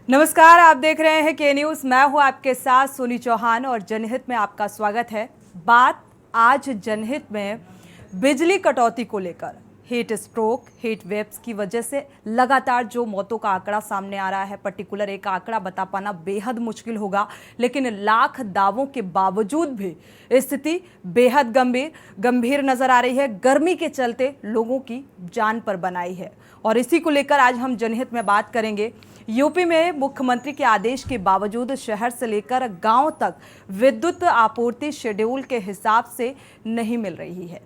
नमस्कार, आप देख रहे हैं के न्यूज़। मैं हूं आपके साथ सोनी चौहान और जनहित में आपका स्वागत है। बात आज जनहित में बिजली कटौती को लेकर हीट स्ट्रोक, हीट वेव्स की वजह से लगातार जो मौतों का आंकड़ा सामने आ रहा है, पर्टिकुलर एक आंकड़ा बता पाना बेहद मुश्किल होगा, लेकिन लाख दावों के बावजूद भी स्थिति बेहद गंभीर नजर आ रही है। गर्मी के चलते लोगों की जान पर बनाई है और इसी को लेकर आज हम जनहित में बात करेंगे। यूपी में मुख्यमंत्री के आदेश के बावजूद शहर से लेकर गांव तक विद्युत आपूर्ति शेड्यूल के हिसाब से नहीं मिल रही है।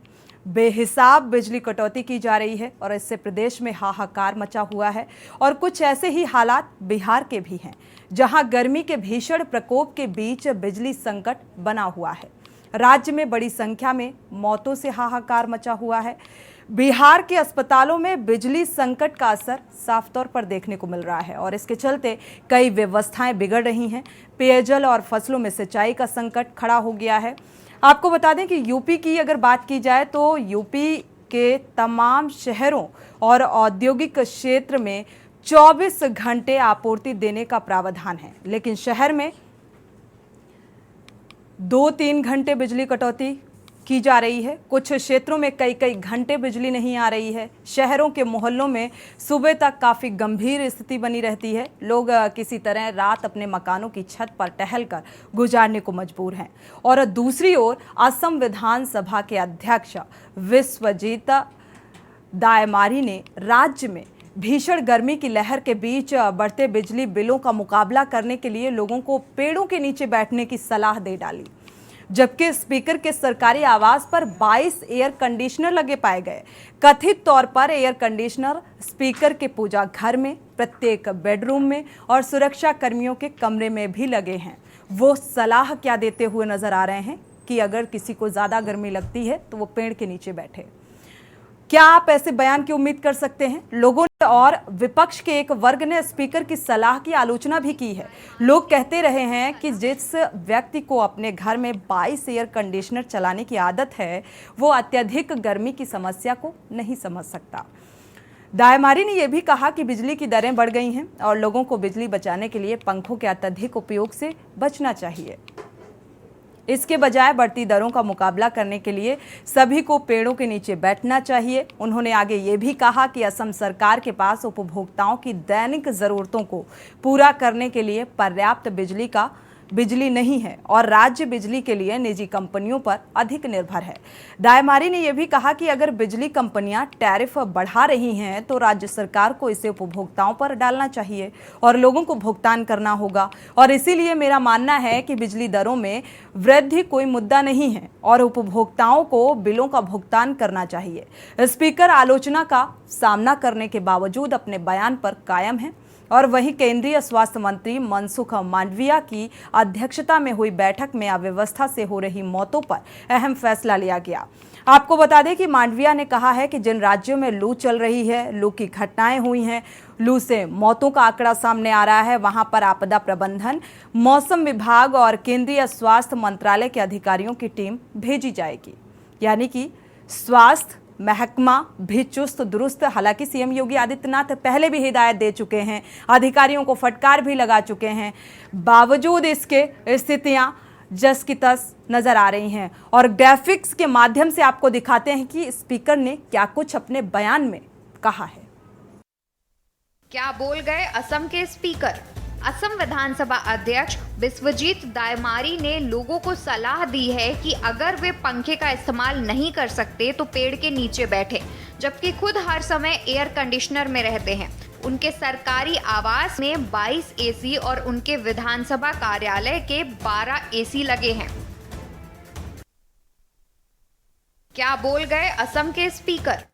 बेहिसाब बिजली कटौती की जा रही है और इससे प्रदेश में हाहाकार मचा हुआ है। और कुछ ऐसे ही हालात बिहार के भी हैं, जहां गर्मी के भीषण प्रकोप के बीच बिजली संकट बना हुआ है। राज्य में बड़ी संख्या में मौतों से हाहाकार मचा हुआ है। बिहार के अस्पतालों में बिजली संकट का असर साफ तौर पर देखने को मिल रहा है और इसके चलते कई व्यवस्थाएं बिगड़ रही हैं। पेयजल और फसलों में सिंचाई का संकट खड़ा हो गया है। आपको बता दें कि यूपी की अगर बात की जाए तो यूपी के तमाम शहरों और औद्योगिक क्षेत्र में 24 घंटे आपूर्ति देने का प्रावधान है, लेकिन शहर में 2-3 घंटे बिजली कटौती की जा रही है। कुछ क्षेत्रों में कई घंटे बिजली नहीं आ रही है। शहरों के मोहल्लों में सुबह तक काफ़ी गंभीर स्थिति बनी रहती है। लोग किसी तरह रात अपने मकानों की छत पर टहलकर गुजारने को मजबूर हैं। और दूसरी ओर असम विधानसभा के अध्यक्ष विश्वजीत दायमारी ने राज्य में भीषण गर्मी की लहर के बीच बढ़ते बिजली बिलों का मुकाबला करने के लिए लोगों को पेड़ों के नीचे बैठने की सलाह दे डाली, जबकि स्पीकर के सरकारी आवास पर 22 एयर कंडीशनर लगे पाए गए। कथित तौर पर एयर कंडीशनर स्पीकर के पूजा घर में, प्रत्येक बेडरूम में और सुरक्षा कर्मियों के कमरे में भी लगे हैं। वो सलाह क्या देते हुए नजर आ रहे हैं कि अगर किसी को ज़्यादा गर्मी लगती है तो वो पेड़ के नीचे बैठे। क्या आप ऐसे बयान की उम्मीद कर सकते हैं? लोगों ने और विपक्ष के एक वर्ग ने स्पीकर की सलाह की आलोचना भी की है। लोग कहते रहे हैं कि जिस व्यक्ति को अपने घर में 22 एयर कंडीशनर चलाने की आदत है, वो अत्यधिक गर्मी की समस्या को नहीं समझ सकता। दायमारी ने यह भी कहा कि बिजली की दरें बढ़ गई हैं और लोगों को बिजली बचाने के लिए पंखों के अत्यधिक उपयोग से बचना चाहिए। इसके बजाय बढ़ती दरों का मुकाबला करने के लिए सभी को पेड़ों के नीचे बैठना चाहिए। उन्होंने आगे ये भी कहा कि असम सरकार के पास उपभोक्ताओं की दैनिक ज़रूरतों को पूरा करने के लिए पर्याप्त बिजली नहीं है और राज्य बिजली के लिए निजी कंपनियों पर अधिक निर्भर है। दायमारी ने यह भी कहा कि अगर बिजली कंपनियां टैरिफ बढ़ा रही हैं तो राज्य सरकार को इसे उपभोक्ताओं पर डालना चाहिए और लोगों को भुगतान करना होगा। और इसीलिए मेरा मानना है कि बिजली दरों में वृद्धि कोई मुद्दा नहीं है और उपभोक्ताओं को बिलों का भुगतान करना चाहिए। स्पीकर आलोचना का सामना करने के बावजूद अपने बयान पर कायम है और वहीं केंद्रीय स्वास्थ्य मंत्री मनसुख मांडविया की अध्यक्षता में हुई बैठक में अव्यवस्था से हो रही मौतों पर अहम फैसला लिया गया। आपको बता दें कि मांडविया ने कहा है कि जिन राज्यों में लू चल रही है, लू की घटनाएं हुई हैं, लू से मौतों का आंकड़ा सामने आ रहा है, वहां पर आपदा प्रबंधन, मौसम विभाग और केंद्रीय स्वास्थ्य मंत्रालय के अधिकारियों की टीम भेजी जाएगी। यानी कि स्वास्थ्य महकमा भी चुस्त दुरुस्त। हालांकि सीएम योगी आदित्यनाथ पहले भी हिदायत दे चुके हैं, अधिकारियों को फटकार भी लगा चुके हैं, बावजूद इसके स्थितियां जस की तस नजर आ रही हैं। और ग्राफिक्स के माध्यम से आपको दिखाते हैं कि स्पीकर ने क्या कुछ अपने बयान में कहा है। क्या बोल गए असम के स्पीकर? असम विधानसभा अध्यक्ष विश्वजीत दायमारी ने लोगों को सलाह दी है कि अगर वे पंखे का इस्तेमाल नहीं कर सकते तो पेड़ के नीचे बैठे, जबकि खुद हर समय एयर कंडीशनर में रहते हैं। उनके सरकारी आवास में 22 एसी और उनके विधानसभा कार्यालय के 12 एसी लगे हैं। क्या बोल गए असम के स्पीकर?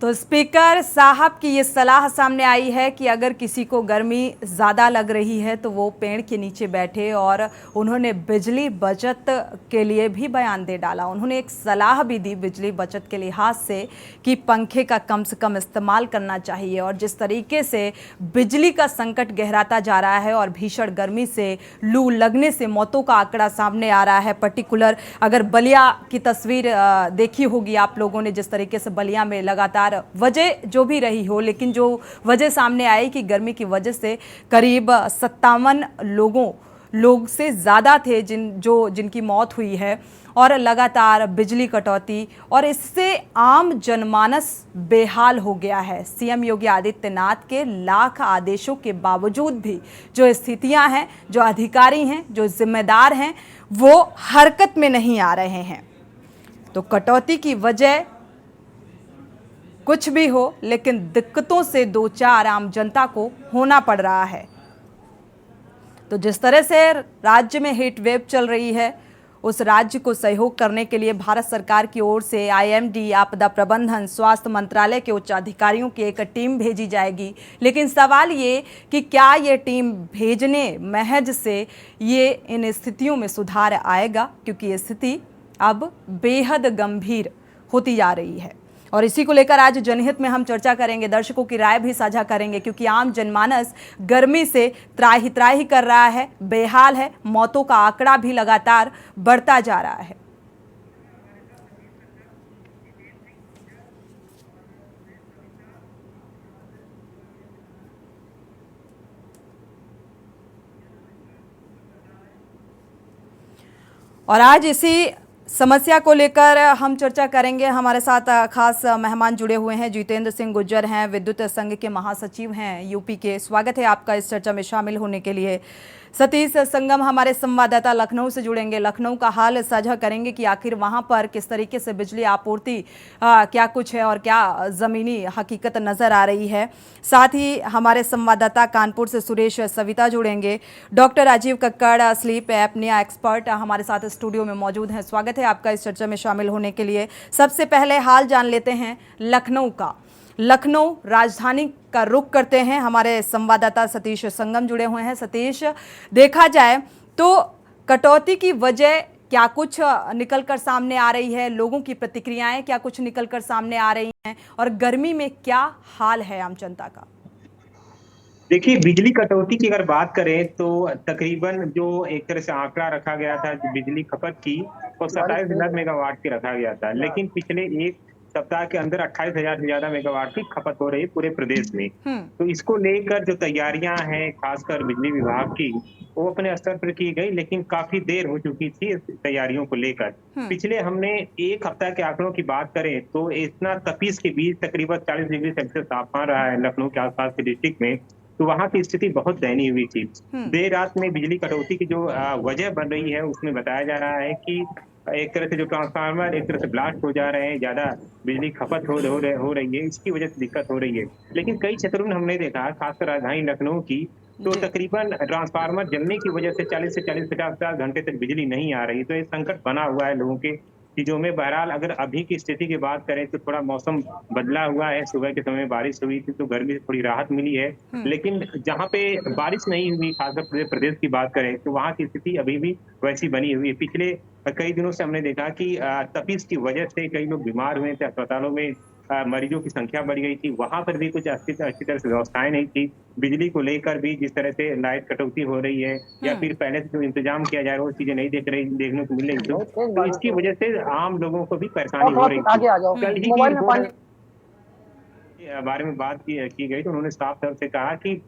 तो स्पीकर साहब की ये सलाह सामने आई है कि अगर किसी को गर्मी ज़्यादा लग रही है तो वो पेड़ के नीचे बैठे और उन्होंने बिजली बचत के लिए भी बयान दे डाला। उन्होंने एक सलाह भी दी बिजली बचत के लिहाज से कि पंखे का कम से कम इस्तेमाल करना चाहिए। और जिस तरीके से बिजली का संकट गहराता जा रहा है और भीषण गर्मी से लू लगने से मौतों का आंकड़ा सामने आ रहा है, पर्टिकुलर अगर बलिया की तस्वीर देखी होगी आप लोगों ने, जिस तरीके से बलिया में लगातार लगातार वजह जो भी रही हो, लेकिन जो वजह सामने आई कि गर्मी की वजह से करीब 57 लोग से ज़्यादा थे जिनकी मौत हुई है, और लगातार बिजली कटौती, और इससे आम जनमानस बेहाल हो गया है। सीएम योगी आदित्यनाथ के लाख आदेशों के बावजूद भी जो स्थितियां हैं, जो अधिकारी हैं, जो जिम्मेदार हैं, वो हरकत में नहीं आ रहे हैं। तो कटौती की वजह कुछ भी हो, लेकिन दिक्कतों से दो चार आम जनता को होना पड़ रहा है। तो जिस तरह से राज्य में हीट वेव चल रही है, उस राज्य को सहयोग करने के लिए भारत सरकार की ओर से आईएमडी, आपदा प्रबंधन, स्वास्थ्य मंत्रालय के उच्च अधिकारियों की एक टीम भेजी जाएगी। लेकिन सवाल ये कि क्या ये टीम भेजने महज से ये इन स्थितियों में सुधार आएगा, क्योंकि ये स्थिति अब बेहद गंभीर होती जा रही है। और इसी को लेकर आज जनहित में हम चर्चा करेंगे, दर्शकों की राय भी साझा करेंगे, क्योंकि आम जनमानस गर्मी से त्राही त्राही कर रहा है, बेहाल है, मौतों का आंकड़ा भी लगातार बढ़ता जा रहा है। और आज इसी समस्या को लेकर हम चर्चा करेंगे। हमारे साथ खास मेहमान जुड़े हुए हैं। जितेंद्र सिंह गुज्जर हैं, विद्युत संघ के महासचिव हैं यूपी के। स्वागत है आपका इस चर्चा में शामिल होने के लिए। सतीश संगम हमारे संवाददाता लखनऊ से जुड़ेंगे, लखनऊ का हाल साझा करेंगे कि आखिर वहां पर किस तरीके से बिजली आपूर्ति क्या कुछ है और क्या ज़मीनी हकीकत नज़र आ रही है। साथ ही हमारे संवाददाता कानपुर से सुरेश सविता जुड़ेंगे। Doctor Rajiv Kakkar, sleep apnea expert, हमारे साथ स्टूडियो में मौजूद हैं। स्वागत है आपका इस चर्चा में शामिल होने के लिए। सबसे पहले हाल जान लेते हैं लखनऊ का। लखनऊ राजधानी का रुख करते हैं, हमारे संवाददाता सतीश संगम जुड़े हुए हैं। सतीश, देखा जाए तो कटौती की वजह क्या कुछ निकल कर सामने आ रही है, लोगों की प्रतिक्रियाएं क्या कुछ निकल कर सामने आ रही हैं, और गर्मी में क्या हाल है आम जनता का? देखिए, बिजली कटौती की अगर बात करें तो तकरीबन जो एक तरह से आंकड़ा रखा गया था बिजली खपत की, वो 27 लाख मेगावाट की रखा गया था। लेकिन पिछले एक सप्ताह के अंदर 28,000 से ज्यादा मेगावाट की खपत हो रही है पूरे प्रदेश में। तो इसको लेकर जो तैयारियां हैं खासकर बिजली विभाग की, वो अपने स्तर पर की गई, लेकिन काफी देर हो चुकी थी इस तैयारियों को लेकर। पिछले हमने एक हफ्ता के आंकड़ों की बात करें तो इतना तपिश के बीच तकरीबन 40 डिग्री सेल्सियस तापमान रहा है लखनऊ के आसपास के डिस्ट्रिक्ट में। तो वहां की स्थिति बहुत दयनीय हुई थी। देर रात में बिजली कटौती की जो वजह बन रही है, उसमें बताया जा रहा है कि एक तरह से जो ट्रांसफार्मर एक तरह से ब्लास्ट हो जा रहे हैं, ज्यादा बिजली खपत हो रही है, इसकी वजह से दिक्कत हो रही है। लेकिन कई क्षेत्रों में हमने देखा, खासकर राजधानी लखनऊ की, तो तकरीबन ट्रांसफार्मर जलने की वजह से 40 से 50 घंटे तक बिजली नहीं आ रही। तो ये संकट बना हुआ है लोगों के चीजों में। बहरहाल अगर अभी की स्थिति की बात करें तो थोड़ा मौसम बदला हुआ है। सुबह के समय बारिश हुई थी तो गर्मी से थोड़ी राहत मिली है। लेकिन जहाँ पे बारिश नहीं हुई, खासकर प्रदेश की बात करें, तो वहाँ की स्थिति अभी भी वैसी बनी हुई है। पिछले कई दिनों से हमने देखा कि तपिश की वजह से कई लोग बीमार हुए थे, अस्पतालों में मरीजों की संख्या बढ़ गई थी। वहां पर भी कुछ अच्छी तरह से व्यवस्थाएं नहीं थी। बिजली को लेकर भी जिस तरह से लाइट कटौती हो रही है या फिर पहले से जो इंतजाम किया जा रहा है, वो चीजें नहीं देखने को मिल रही थी। तो इसकी वजह से आम लोगों को भी परेशानी हो रही थी। कल ही की रिपोर्ट के बारे में बात की गई तो उन्होंने साफ तौर से कहा कि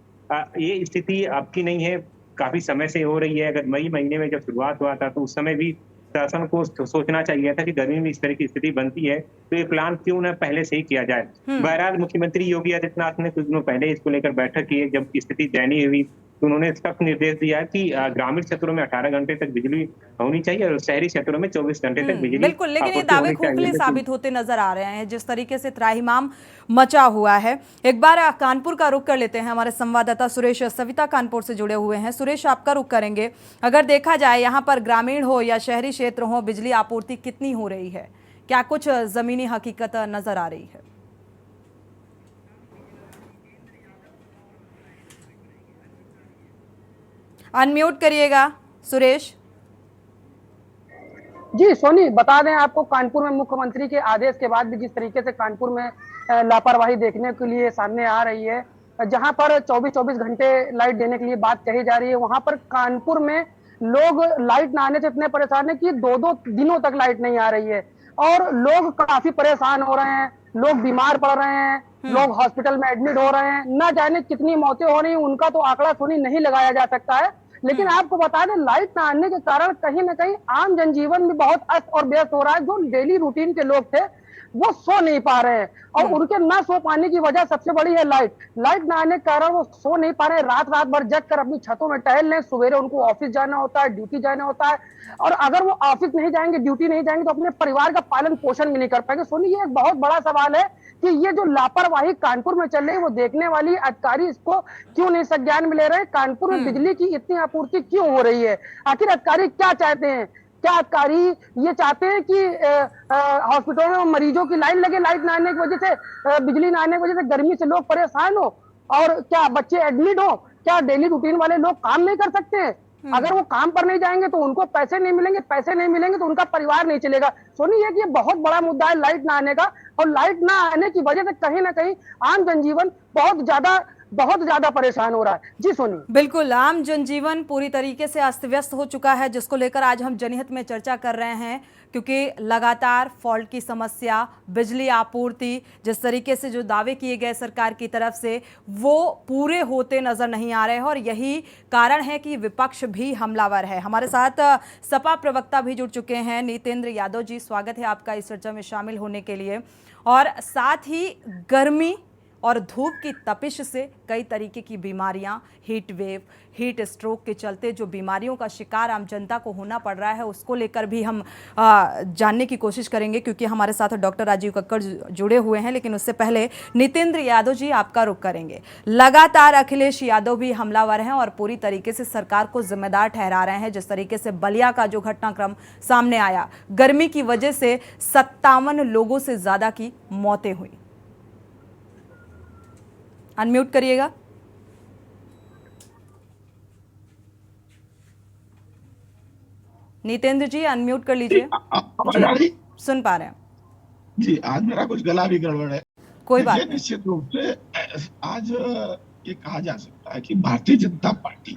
ये स्थिति अब की नहीं है, काफी समय से हो रही है। अगर मई महीने में जब शुरुआत हुआ था तो उस समय भी शासन को सोचना चाहिए था कि गर्मी में इस तरह की स्थिति बनती है तो ये प्लान क्यों न पहले से ही किया जाए। बहरहाल मुख्यमंत्री योगी आदित्यनाथ ने कुछ दिनों पहले इसको लेकर बैठक की है। जब स्थिति दयनीय हुई तो उन्होंने सख्त निर्देश दिया कि ग्रामीण क्षेत्रों में 18 घंटे तक बिजली होनी चाहिए और शहरी क्षेत्रों में 24 घंटे तक बिजली। बिल्कुल, लेकिन ये दावे खोखले साबित होते नजर आ रहे हैं जिस तरीके से त्राहिमाम मचा हुआ है। एक बार कानपुर का रुख कर लेते हैं, हमारे संवाददाता सुरेश सविता कानपुर से जुड़े हुए हैं। सुरेश, आपका रुख करेंगे। अगर देखा जाए यहाँ पर ग्रामीण हो या शहरी क्षेत्र हो, बिजली आपूर्ति कितनी हो रही है, क्या कुछ जमीनी हकीकत नजर आ रही है? अनम्यूट करिएगा सुरेश। जी सोनी, बता दें आपको, कानपुर में मुख्यमंत्री के आदेश के बाद भी जिस तरीके से कानपुर में लापरवाही देखने के लिए सामने आ रही है, जहां पर 24-24 घंटे लाइट देने के लिए बात कही जा रही है, वहां पर कानपुर में लोग लाइट ना आने से इतने परेशान है कि 2-2 दिनों तक लाइट नहीं आ रही है और लोग काफी परेशान हो रहे हैं। लोग बीमार पड़ रहे हैं, लोग हॉस्पिटल में एडमिट हो रहे हैं, न जाने कितनी मौतें हो रही हैं, उनका तो आंकड़ा सुनी नहीं लगाया जा सकता है। लेकिन आपको बता दें, लाइट न आने के कारण कहीं ना कहीं आम जनजीवन भी बहुत अस्त और व्यस्त हो रहा है। जो डेली रूटीन के लोग थे वो सो नहीं पा रहे हैं, और उनके ना सो पाने की वजह सबसे बड़ी है लाइट ना आने के कारण वो सो नहीं पा रहे हैं। रात भर जग कर अपनी छतों में टहल लें, सवेरे उनको ऑफिस जाना होता है, ड्यूटी जाना होता है, और अगर वो ऑफिस नहीं जाएंगे, ड्यूटी नहीं जाएंगे, तो अपने परिवार का पालन पोषण भी नहीं कर पाएंगे। सोनी, ये एक बहुत बड़ा सवाल है कि ये जो लापरवाही कानपुर में चल रही है, वो देखने वाली अधिकारी इसको क्यों नहीं संज्ञान में ले रहे हैं? कानपुर में बिजली की इतनी आपूर्ति क्यों हो रही है? आखिर अधिकारी क्या चाहते हैं? क्या अधिकारी ये चाहते हैं कि हॉस्पिटलों में मरीजों की लाइन लगे लाइट ना आने की वजह से, बिजली ना आने की वजह से गर्मी से लोग परेशान हो, और क्या बच्चे एडमिट हो? क्या डेली रूटीन वाले लोग काम नहीं कर सकते हैं? अगर वो काम पर नहीं जाएंगे तो उनको पैसे नहीं मिलेंगे, पैसे नहीं मिलेंगे तो उनका परिवार नहीं चलेगा। सोनी, ये कि ये बहुत बड़ा मुद्दा है लाइट ना आने का, और लाइट ना आने की वजह से कहीं ना कहीं आम जनजीवन बहुत ज्यादा परेशान हो रहा है। जी सोनी। बिल्कुल, आम जनजीवन पूरी तरीके से अस्त व्यस्त हो चुका है, जिसको लेकर आज हम जनहित में चर्चा कर रहे हैं, क्योंकि लगातार फॉल्ट की समस्या, बिजली आपूर्ति, जिस तरीके से जो दावे किए गए सरकार की तरफ से, वो पूरे होते नजर नहीं आ रहे हैं, और यही कारण है कि विपक्ष भी हमलावर है। हमारे साथ सपा प्रवक्ता भी जुड़ चुके हैं, नितेंद्र यादव जी, स्वागत है आपका इस चर्चा में शामिल होने के लिए। और साथ ही गर्मी और धूप की तपिश से कई तरीके की बीमारियां, हीट वेव, हीट स्ट्रोक के चलते जो बीमारियों का शिकार आम जनता को होना पड़ रहा है, उसको लेकर भी हम जानने की कोशिश करेंगे, क्योंकि हमारे साथ डॉक्टर राजीव कक्कड़ जुड़े हुए हैं। लेकिन उससे पहले नितेंद्र यादव जी, आपका रुख करेंगे। लगातार अखिलेश यादव भी हमलावर हैं और पूरी तरीके से सरकार को जिम्मेदार ठहरा रहे हैं। जिस तरीके से बलिया का जो घटनाक्रम सामने आया, गर्मी की वजह से 57 लोगों से ज्यादा की मौतें हुई। अनम्यूट करिएगा। नितेंद्र जी, अनम्यूट कर लीजिए। जी, सुन पा रहे हैं जी। आज मेरा कुछ गला भी गड़बड़ है, कोई बात नहीं। निश्चित रूप से आज ये कहा जा सकता है कि भारतीय जनता पार्टी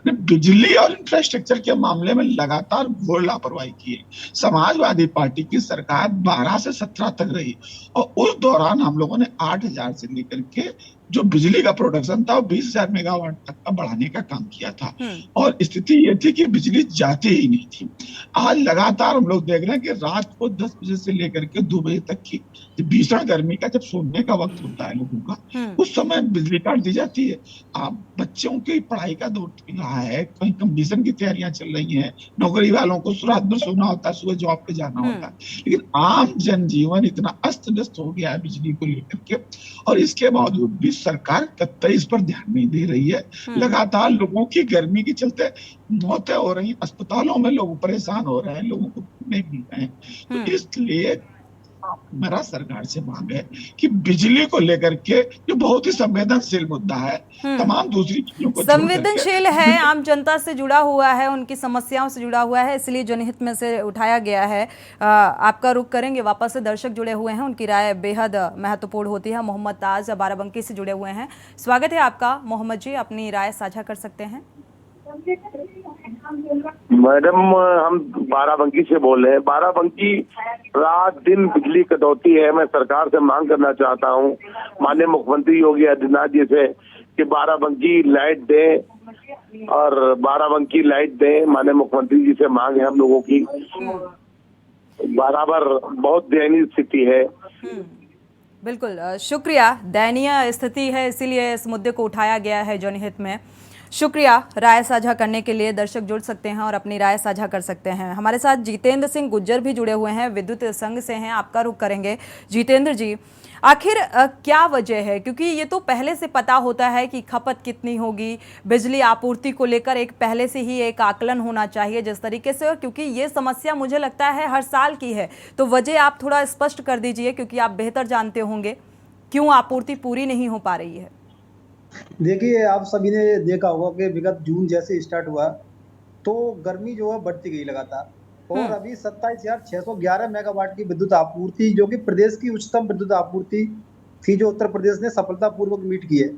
ने बिजली और इंफ्रास्ट्रक्चर के मामले में लगातार घोर लापरवाही की है। समाजवादी पार्टी की सरकार 12 से 17 तक रही, और उस दौरान हम लोगों ने 8,000 से लेकर के जो बिजली का प्रोडक्शन था वो 20,000 मेगावाट तक का बढ़ाने का काम किया था, और स्थिति ये थी कि बिजली जाती ही नहीं थी। आज लगातार हम लोग देख रहे हैं कि रात को 10 बजे से लेकर के 2 बजे तक की भीषण गर्मी का जब सोने का वक्त होता है लोगों का, उस समय बिजली काट दी जाती है। आप बच्चों की पढ़ाई का दौर रहा है, कहीं कंपटीशन की तैयारियां चल रही हैं, नौकरी वालों को रात भर सोना होता है, सुबह जॉब पे जाना होता है, लेकिन आम जनजीवन इतना अस्त व्यस्त हो गया है बिजली को लेकर के, और इसके बावजूद भी सरकार कतई इस पर ध्यान नहीं दे रही है। लगातार लोगों की गर्मी के चलते मौतें हो रही, अस्पतालों में लोग परेशान हो रहे हैं, लोगों को नहीं मिल रहे हैं। तो इसलिए मेरा सरकार से मांग है कि बिजली को लेकर के जो बहुत ही संवेदनशील मुद्दा है, तमाम दूसरी चीजों को संवेदनशील है, आम जनता से जुड़ा हुआ है, उनकी समस्याओं से जुड़ा हुआ है, इसलिए जनहित में से उठाया गया है। आपका रुख करेंगे। वापस से दर्शक जुड़े हुए हैं, उनकी राय बेहद महत्वपूर्ण होती है। मोहम्मद ताज बाराबंकी से जुड़े हुए हैं, स्वागत है आपका। मोहम्मद जी, अपनी राय साझा कर सकते हैं। मैडम, हम बाराबंकी से बोल रहे हैं। बाराबंकी रात दिन बिजली कटौती है। मैं सरकार से मांग करना चाहता हूं, माननीय मुख्यमंत्री योगी आदित्यनाथ जी से, कि बाराबंकी लाइट दें, और बाराबंकी लाइट दें। माननीय मुख्यमंत्री जी से मांग है हम लोगों की। बराबर बहुत दयनीय स्थिति है। बिल्कुल, शुक्रिया। दयनीय स्थिति है, इसीलिए इस मुद्दे को उठाया गया है जनहित में। शुक्रिया राय साझा करने के लिए। दर्शक जुड़ सकते हैं और अपनी राय साझा कर सकते हैं। हमारे साथ जितेंद्र सिंह गुज्जर भी जुड़े हुए हैं, विद्युत संघ से हैं। आपका रुख करेंगे। जितेंद्र जी, आखिर क्या वजह है? क्योंकि ये तो पहले से पता होता है कि खपत कितनी होगी, बिजली आपूर्ति को लेकर एक पहले से ही एक आकलन होना चाहिए जिस तरीके से, क्योंकि ये समस्या मुझे लगता है हर साल की है। तो वजह आप थोड़ा स्पष्ट कर दीजिए, क्योंकि आप बेहतर जानते होंगे क्यों आपूर्ति पूरी नहीं हो पा रही है। देखिए, आप सभी ने देखा होगा कि विगत जून जैसे स्टार्ट हुआ तो गर्मी जो है बढ़ती गई लगातार, और अभी 27,611 मेगावाट की विद्युत आपूर्ति, जो कि प्रदेश की उच्चतम विद्युत आपूर्ति थी, जो उत्तर प्रदेश ने सफलतापूर्वक मीट की है।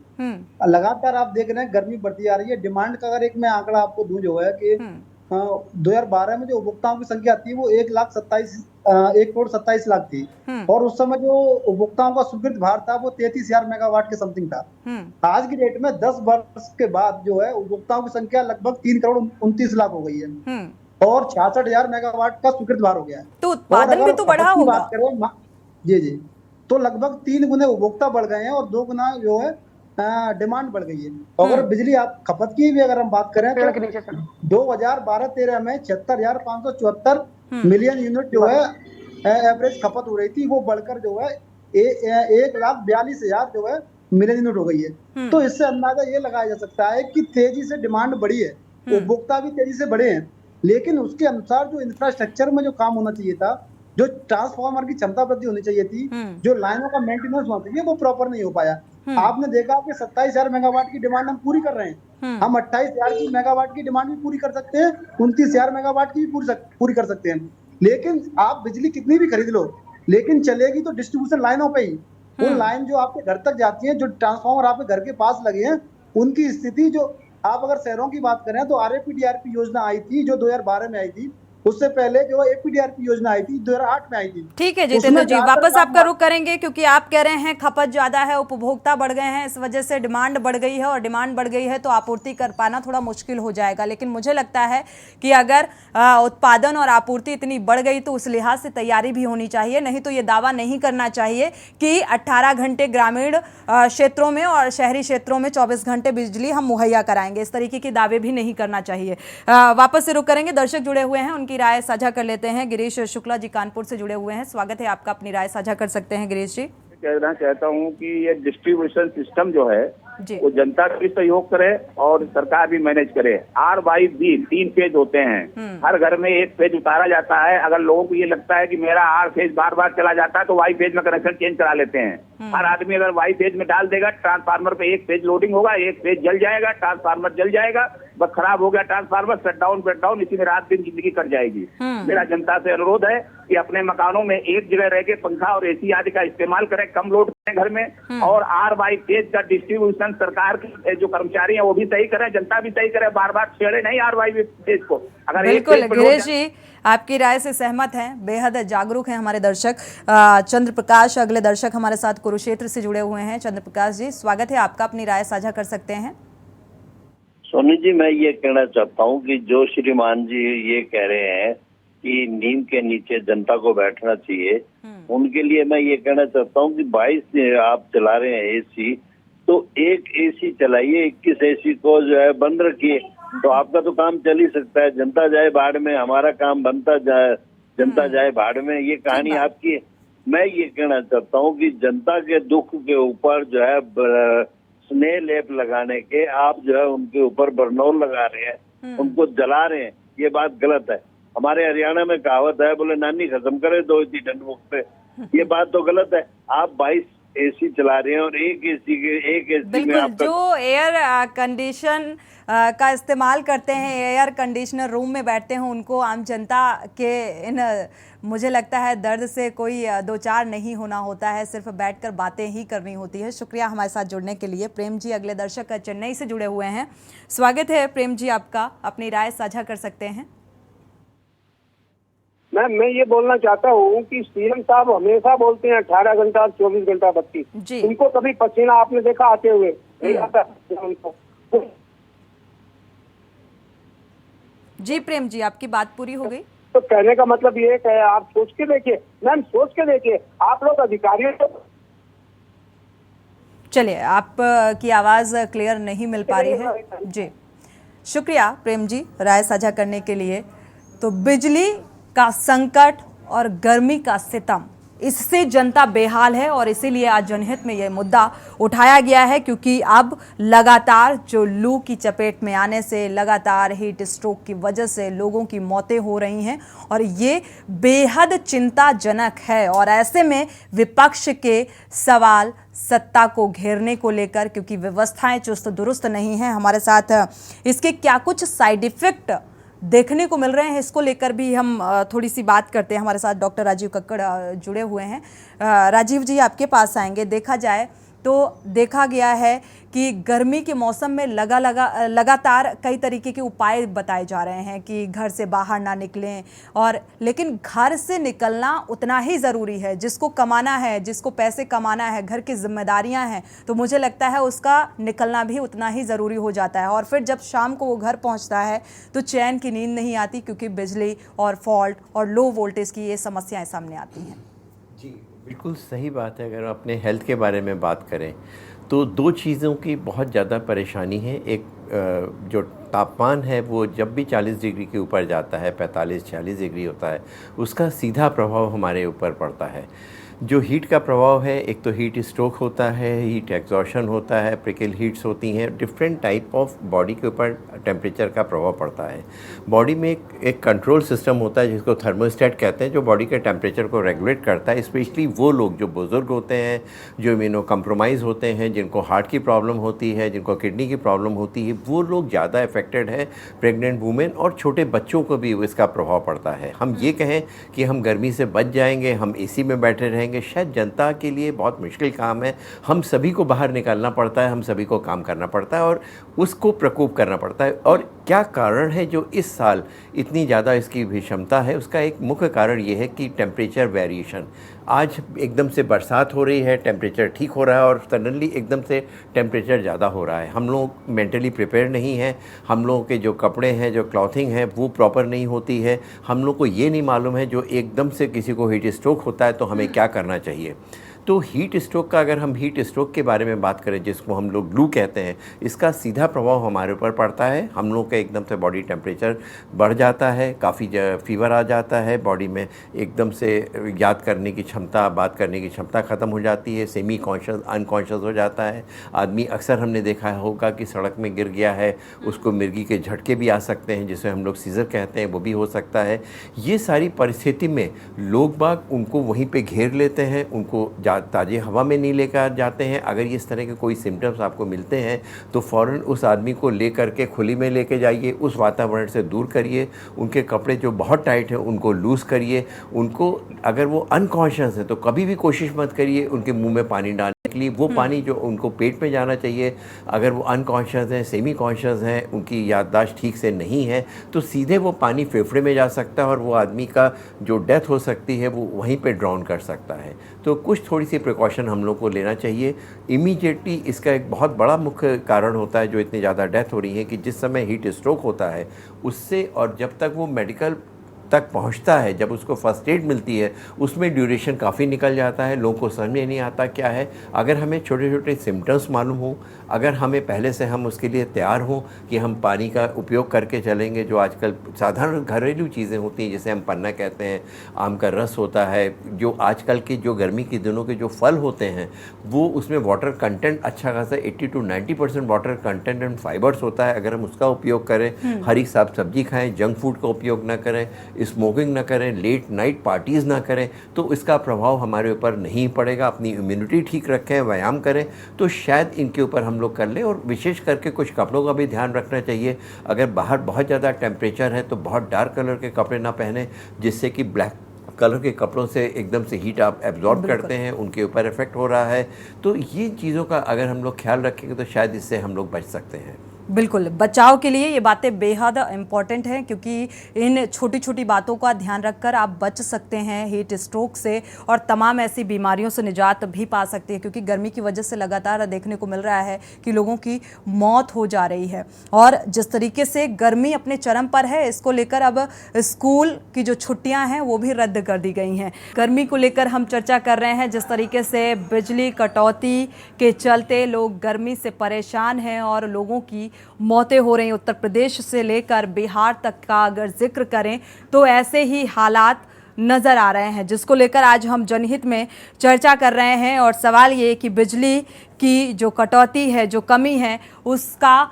लगातार आप देख रहे हैं गर्मी बढ़ती जा रही है। डिमांड का अगर एक मैं आंकड़ा आपको दूं, जो है कि 2012 में जो उपभोक्ताओं की संख्या थी वो 1,27,000 1,27,00,000 थी और उस समय जो उपभोक्ताओं का स्वीकृत भार था वो 33,000 मेगावाट के समथिंग था। आज की डेट में 10 वर्ष के बाद जो है उपभोक्ताओं की संख्या लगभग 3,29,00,000 हो गई है और 66,000 मेगावाट का स्वीकृत भार हो गया है। तो उत्पादन भी तो बढ़ा होगा। बात करें जी जी, तो लगभग 3 गुने उपभोक्ता बढ़ गए हैं और 2 गुना जो है डिमांड बढ़ गई है। अगर बिजली आप खपत की भी अगर हम बात करें तो 2012-13 में 76,574 मिलियन यूनिट जो है एवरेज खपत हो रही थी, वो बढ़कर जो है 1,42,000 जो है मिलियन यूनिट हो गई है। तो इससे अंदाजा ये लगाया जा सकता है कि तेजी से डिमांड बढ़ी है, उपभोक्ता भी तेजी से बढ़े हैं, लेकिन उसके अनुसार जो इंफ्रास्ट्रक्चर में जो काम होना चाहिए था, जो ट्रांसफार्मर की क्षमता वृद्धि होनी चाहिए थी, जो लाइनों का मेंटेनेंस होना चाहिए, वो प्रॉपर नहीं हो पाया। आपने देखा कि 27,000 मेगावाट की डिमांड हम पूरी कर रहे हैं, हम 28,000 की मेगावाट की डिमांड भी पूरी कर सकते हैं, 29,000 मेगावाट की भी पूरी कर सकते हैं, लेकिन आप बिजली कितनी भी खरीद लो, लेकिन चलेगी तो डिस्ट्रीब्यूशन लाइनों पे ही। वो लाइन जो आपके घर तक जाती है, जो ट्रांसफार्मर आपके घर के पास लगे हैं, उनकी स्थिति जो आप अगर शहरों की बात करें तो RAPDRP योजना आई थी जो 2012 में आई थी, उससे पहले जो APDRP योजना आई थी 2008 में आई थी। ठीक है जितेंद्र जी, वापस आपका रुख करेंगे क्योंकि आप कह रहे हैं खपत ज्यादा है, उपभोक्ता बढ़ गए हैं, इस वजह से डिमांड बढ़ गई है और डिमांड बढ़ गई है तो आपूर्ति कर पाना थोड़ा मुश्किल हो जाएगा। लेकिन मुझे लगता है कि अगर उत्पादन और आपूर्ति इतनी बढ़ गई तो उस लिहाज से तैयारी भी होनी चाहिए, नहीं तो ये दावा नहीं करना चाहिए कि 18 घंटे ग्रामीण क्षेत्रों में और शहरी क्षेत्रों में 24 घंटे बिजली हम मुहैया कराएंगे। इस तरीके के दावे भी नहीं करना चाहिए। वापस से रुख करेंगे, दर्शक जुड़े हुए हैं, उनकी राय साझा कर लेते हैं। गिरीश शुक्ला जी कानपुर से जुड़े हुए हैं, स्वागत है आपका, अपनी राय साझा कर सकते हैं गिरीश जी। कहना चाहता हूँ कि ये डिस्ट्रीब्यूशन सिस्टम जो है वो जनता भी सहयोग करे और सरकार भी मैनेज करे। RYB 3 फेज होते हैं, हर घर में 1 फेज उतारा जाता है। अगर लोगों को ये लगता है कि मेरा R फेज बार बार चला जाता है तो Y फेज में कनेक्शन चेंज करा लेते हैं। हर आदमी अगर Y फेज में डाल देगा, ट्रांसफार्मर पे 1 फेज लोडिंग होगा, 1 फेज जल जाएगा, ट्रांसफार्मर जल जाएगा, बस खराब हो गया ट्रांसफार्मर, शट डाउन, इसी में रात दिन जिंदगी कट जाएगी। मेरा जनता से अनुरोध है कि अपने मकानों में एक जगह रह के पंखा और AC आदि का इस्तेमाल करें, कम लोड करें घर में, और RY फेज का डिस्ट्रीब्यूशन सरकार के जो कर्मचारी हैं वो भी सही करें, जनता भी सही करे, बार बार छेड़े नहीं RY फेज को। अगर बिल्कुल गिरीश जी आपकी राय से सहमत हैं, बेहद जागरूक हैं हमारे दर्शक। चंद्र प्रकाश अगले दर्शक हमारे साथ कुरुक्षेत्र से जुड़े हुए हैं। चंद्र प्रकाश जी स्वागत है आपका, अपनी राय साझा कर सकते हैं। सोनी जी, मैं ये कहना चाहता हूँ कि जो श्रीमान जी ये कह रहे हैं कि नीम के नीचे जनता को बैठना चाहिए, उनके लिए मैं ये कहना चाहता हूँ कि 22 आप चला रहे हैं AC, तो एक AC चलाइए, 21 AC को जो है बंद रखिए, तो आपका तो काम चल ही सकता है। जनता जाए भाड़ में, हमारा काम बनता जाए, जनता जाए भाड़ में, ये कहानी आपकी है। मैं ये कहना चाहता हूँ कि जनता के दुख के ऊपर जो है स्नेह लेप लगाने के आप जो है उनके ऊपर बरनौल लगा रहे हैं, उनको जला रहे हैं, ये बात गलत है। हमारे हरियाणा में कहावत है, बोले नानी खत्म करे 2 इसी ठंड मुख पे, ये बात तो गलत है। आप 22 AC चला रहे हैं और एक AC में आपका जो एयर कंडीशन का इस्तेमाल करते हैं, एयर कंडीशनर रूम में बैठते हैं, उनको आम जनता के इन मुझे लगता है दर्द से कोई दो चार नहीं होना होता है, सिर्फ बैठकर बातें ही करनी होती है। शुक्रिया हमारे साथ जुड़ने के लिए। प्रेम जी अगले दर्शक चेन्नई से जुड़े हुए हैं, स्वागत है प्रेम जी आपका, अपनी राय साझा कर सकते हैं। मैम मैं ये बोलना चाहता हूँ कि CM साहब हमेशा बोलते हैं 18 घंटा 24 घंटा बत्ती, उनको कभी पसीना आपने देखा आते हुए? नहीं आता उनको। जी प्रेम जी आपकी बात पूरी हो गई। तो कहने का मतलब ये है, आप सोच के देखिए मैम, सोच के देखिए, आप लोग अधिकारियों को। चलिए आप की आवाज क्लियर नहीं मिल पा रही है जी। शुक्रिया प्रेम जी राय साझा करने के लिए। तो बिजली का संकट और गर्मी का सितम, इससे जनता बेहाल है और इसीलिए आज जनहित में यह मुद्दा उठाया गया है, क्योंकि अब लगातार जो लू की चपेट में आने से, लगातार हीट स्ट्रोक की वजह से लोगों की मौतें हो रही हैं और ये बेहद चिंताजनक है। और ऐसे में विपक्ष के सवाल सत्ता को घेरने को लेकर, क्योंकि व्यवस्थाएं चुस्त दुरुस्त नहीं हैं, हमारे साथ इसके क्या कुछ साइड इफेक्ट देखने को मिल रहे हैं, इसको लेकर भी हम थोड़ी सी बात करते हैं। हमारे साथ डॉक्टर राजीव कक्कड़ जुड़े हुए हैं। राजीव जी आपके पास आएंगे। देखा जाए तो देखा गया है कि गर्मी के मौसम में लगातार कई तरीके के उपाय बताए जा रहे हैं कि घर से बाहर ना निकलें, और लेकिन घर से निकलना उतना ही ज़रूरी है। जिसको कमाना है, जिसको पैसे कमाना है, घर की जिम्मेदारियां हैं, तो मुझे लगता है उसका निकलना भी उतना ही ज़रूरी हो जाता है। और फिर जब शाम को वो घर पहुंचता है तो चैन की नींद नहीं आती, क्योंकि बिजली और फॉल्ट और लो वोल्टेज की ये समस्याएँ सामने आती हैं। जी बिल्कुल सही बात है। अगर अपने हेल्थ के बारे में बात करें तो दो चीज़ों की बहुत ज़्यादा परेशानी है। एक जो तापमान है वो जब भी 40 डिग्री के ऊपर जाता है, 45-46 डिग्री होता है, उसका सीधा प्रभाव हमारे ऊपर पड़ता है। जो हीट का प्रभाव है, एक तो हीट स्ट्रोक होता है, हीट एग्जॉशन होता है, प्रिकल हीट्स होती हैं, डिफरेंट टाइप ऑफ बॉडी के ऊपर टेम्परेचर का प्रभाव पड़ता है। बॉडी में एक कंट्रोल सिस्टम होता है जिसको थर्मोस्टेट कहते हैं, जो बॉडी के टेम्परेचर को रेगुलेट करता है। स्पेशली वो लोग जो बुज़ुर्ग होते हैं, जो इम्यूनो कम्प्रोमाइज़ होते हैं, जिनको हार्ट की प्रॉब्लम होती है, जिनको किडनी की प्रॉब्लम होती है, वो लोग ज़्यादा अफेक्टेड है। प्रेग्नेंट वुमेन और छोटे बच्चों को भी इसका प्रभाव पड़ता है। हम ये कहें कि हम गर्मी से बच जाएंगे, हम एसी में बैठे रहेंगे, शायद जनता के लिए बहुत मुश्किल काम है। हम सभी को बाहर निकलना पड़ता है, हम सभी को काम करना पड़ता है और उसको प्रकोप करना पड़ता है। और क्या कारण है जो इस साल इतनी ज़्यादा इसकी विषमता है? उसका एक मुख्य कारण ये है कि टेम्परेचर वेरिएशन। आज एकदम से बरसात हो रही है, टेम्परेचर ठीक हो रहा है, और सडनली एकदम से टेम्परेचर ज़्यादा हो रहा है। हम लोग मेंटली प्रिपेयर नहीं हैं, हम लोगों के जो कपड़े हैं, जो क्लॉथिंग है, वो प्रॉपर नहीं होती है। हम लोग को ये नहीं मालूम है जो एकदम से किसी को हीट स्ट्रोक होता है तो हमें क्या करना चाहिए। तो हीट स्ट्रोक का, अगर हम हीट स्ट्रोक के बारे में बात करें, जिसको हम लोग ग्लू कहते हैं, इसका सीधा प्रभाव हमारे ऊपर पड़ता है। हम लोग का एकदम से बॉडी टेम्परेचर बढ़ जाता है, काफ़ी फीवर आ जाता है, बॉडी में एकदम से याद करने की क्षमता, बात करने की क्षमता ख़त्म हो जाती है, सेमी कॉन्शियस अनकॉन्शियस हो जाता है आदमी। अक्सर हमने देखा होगा कि सड़क में गिर गया है, उसको मिर्गी के झटके भी आ सकते हैं, जिसे हम लोग सीजर कहते हैं, वो भी हो सकता है। ये सारी परिस्थिति में लोग बाग उनको वहीं पर घेर लेते हैं, उनको ताज़ी हवा में नहीं लेकर जाते हैं। अगर इस तरह के कोई सिम्टम्स आपको मिलते हैं तो फ़ौरन उस आदमी को लेकर के खुली में लेके जाइए, उस वातावरण से दूर करिए, उनके कपड़े जो बहुत टाइट हैं उनको लूज़ करिए। उनको, अगर वो अनकॉन्शियस है तो कभी भी कोशिश मत करिए उनके मुंह में पानी डालने के लिए। वो पानी जो उनको पेट में जाना चाहिए, अगर वो अनकॉन्शियस हैं, सेमी कॉन्शियस हैं, उनकी याददाश्त ठीक से नहीं है, तो सीधे वो पानी फेफड़े में जा सकता है और वो आदमी का जो डेथ हो सकती है वो वहीं पे ड्राउन कर सकता है। तो कुछ थोड़ी सी प्रिकॉशन हम लोग को लेना चाहिए इमीडिएटली। इसका एक बहुत बड़ा मुख्य कारण होता है जो इतनी ज़्यादा डेथ हो रही है कि जिस समय हीट स्ट्रोक होता है उससे, और जब तक वो मेडिकल तक पहुंचता है, जब उसको फर्स्ट एड मिलती है, उसमें ड्यूरेशन काफ़ी निकल जाता है। लोगों को समझ में नहीं आता क्या है। अगर हमें छोटे छोटे सिम्टम्स मालूम हो, अगर हमें पहले से हम उसके लिए तैयार हों कि हम पानी का उपयोग करके चलेंगे, जो आजकल साधारण घरेलू चीज़ें होती हैं, जैसे हम पन्ना कहते हैं, आम का रस होता है, जो आजकल के जो गर्मी के दिनों के जो फल होते हैं वो उसमें वाटर कंटेंट अच्छा खासा 80 to 90% water content and fibres होता है। अगर हम उसका उपयोग करें, हरी साग सब्जी खाएँ, जंक फूड का उपयोग ना करें, स्मोकिंग ना करें, लेट नाइट पार्टीज़ ना करें, तो इसका प्रभाव हमारे ऊपर नहीं पड़ेगा। अपनी इम्यूनिटी ठीक रखें, व्यायाम करें, तो शायद इनके ऊपर हम लोग कर लें। और विशेष करके कुछ कपड़ों का भी ध्यान रखना चाहिए। अगर बाहर बहुत ज़्यादा टेम्परेचर है तो बहुत डार्क कलर के कपड़े ना पहने, जिससे कि ब्लैक कलर के कपड़ों से एकदम से हीट आप एब्जॉर्ब करते हैं, उनके ऊपर इफेक्ट हो रहा है। तो ये चीज़ों का अगर हम लोग ख्याल रखेंगे तो शायद इससे हम लोग बच सकते हैं। बिल्कुल, बचाव के लिए ये बातें बेहद इम्पॉर्टेंट हैं, क्योंकि इन छोटी छोटी बातों का ध्यान रखकर आप बच सकते हैं हीट स्ट्रोक से और तमाम ऐसी बीमारियों से निजात भी पा सकते हैं। क्योंकि गर्मी की वजह से लगातार देखने को मिल रहा है कि लोगों की मौत हो जा रही है। और जिस तरीके से गर्मी अपने चरम पर है, इसको लेकर अब स्कूल की जो छुट्टियाँ हैं वो भी रद्द कर दी गई हैं। गर्मी को लेकर हम चर्चा कर रहे हैं, जिस तरीके से बिजली कटौती के चलते लोग गर्मी से परेशान हैं और लोगों की मौतें हो रही। उत्तर प्रदेश से लेकर बिहार तक का अगर जिक्र करें तो ऐसे ही हालात नज़र आ रहे हैं, जिसको लेकर आज हम जनहित में चर्चा कर रहे हैं। और सवाल ये कि बिजली की जो कटौती है, जो कमी है, उसका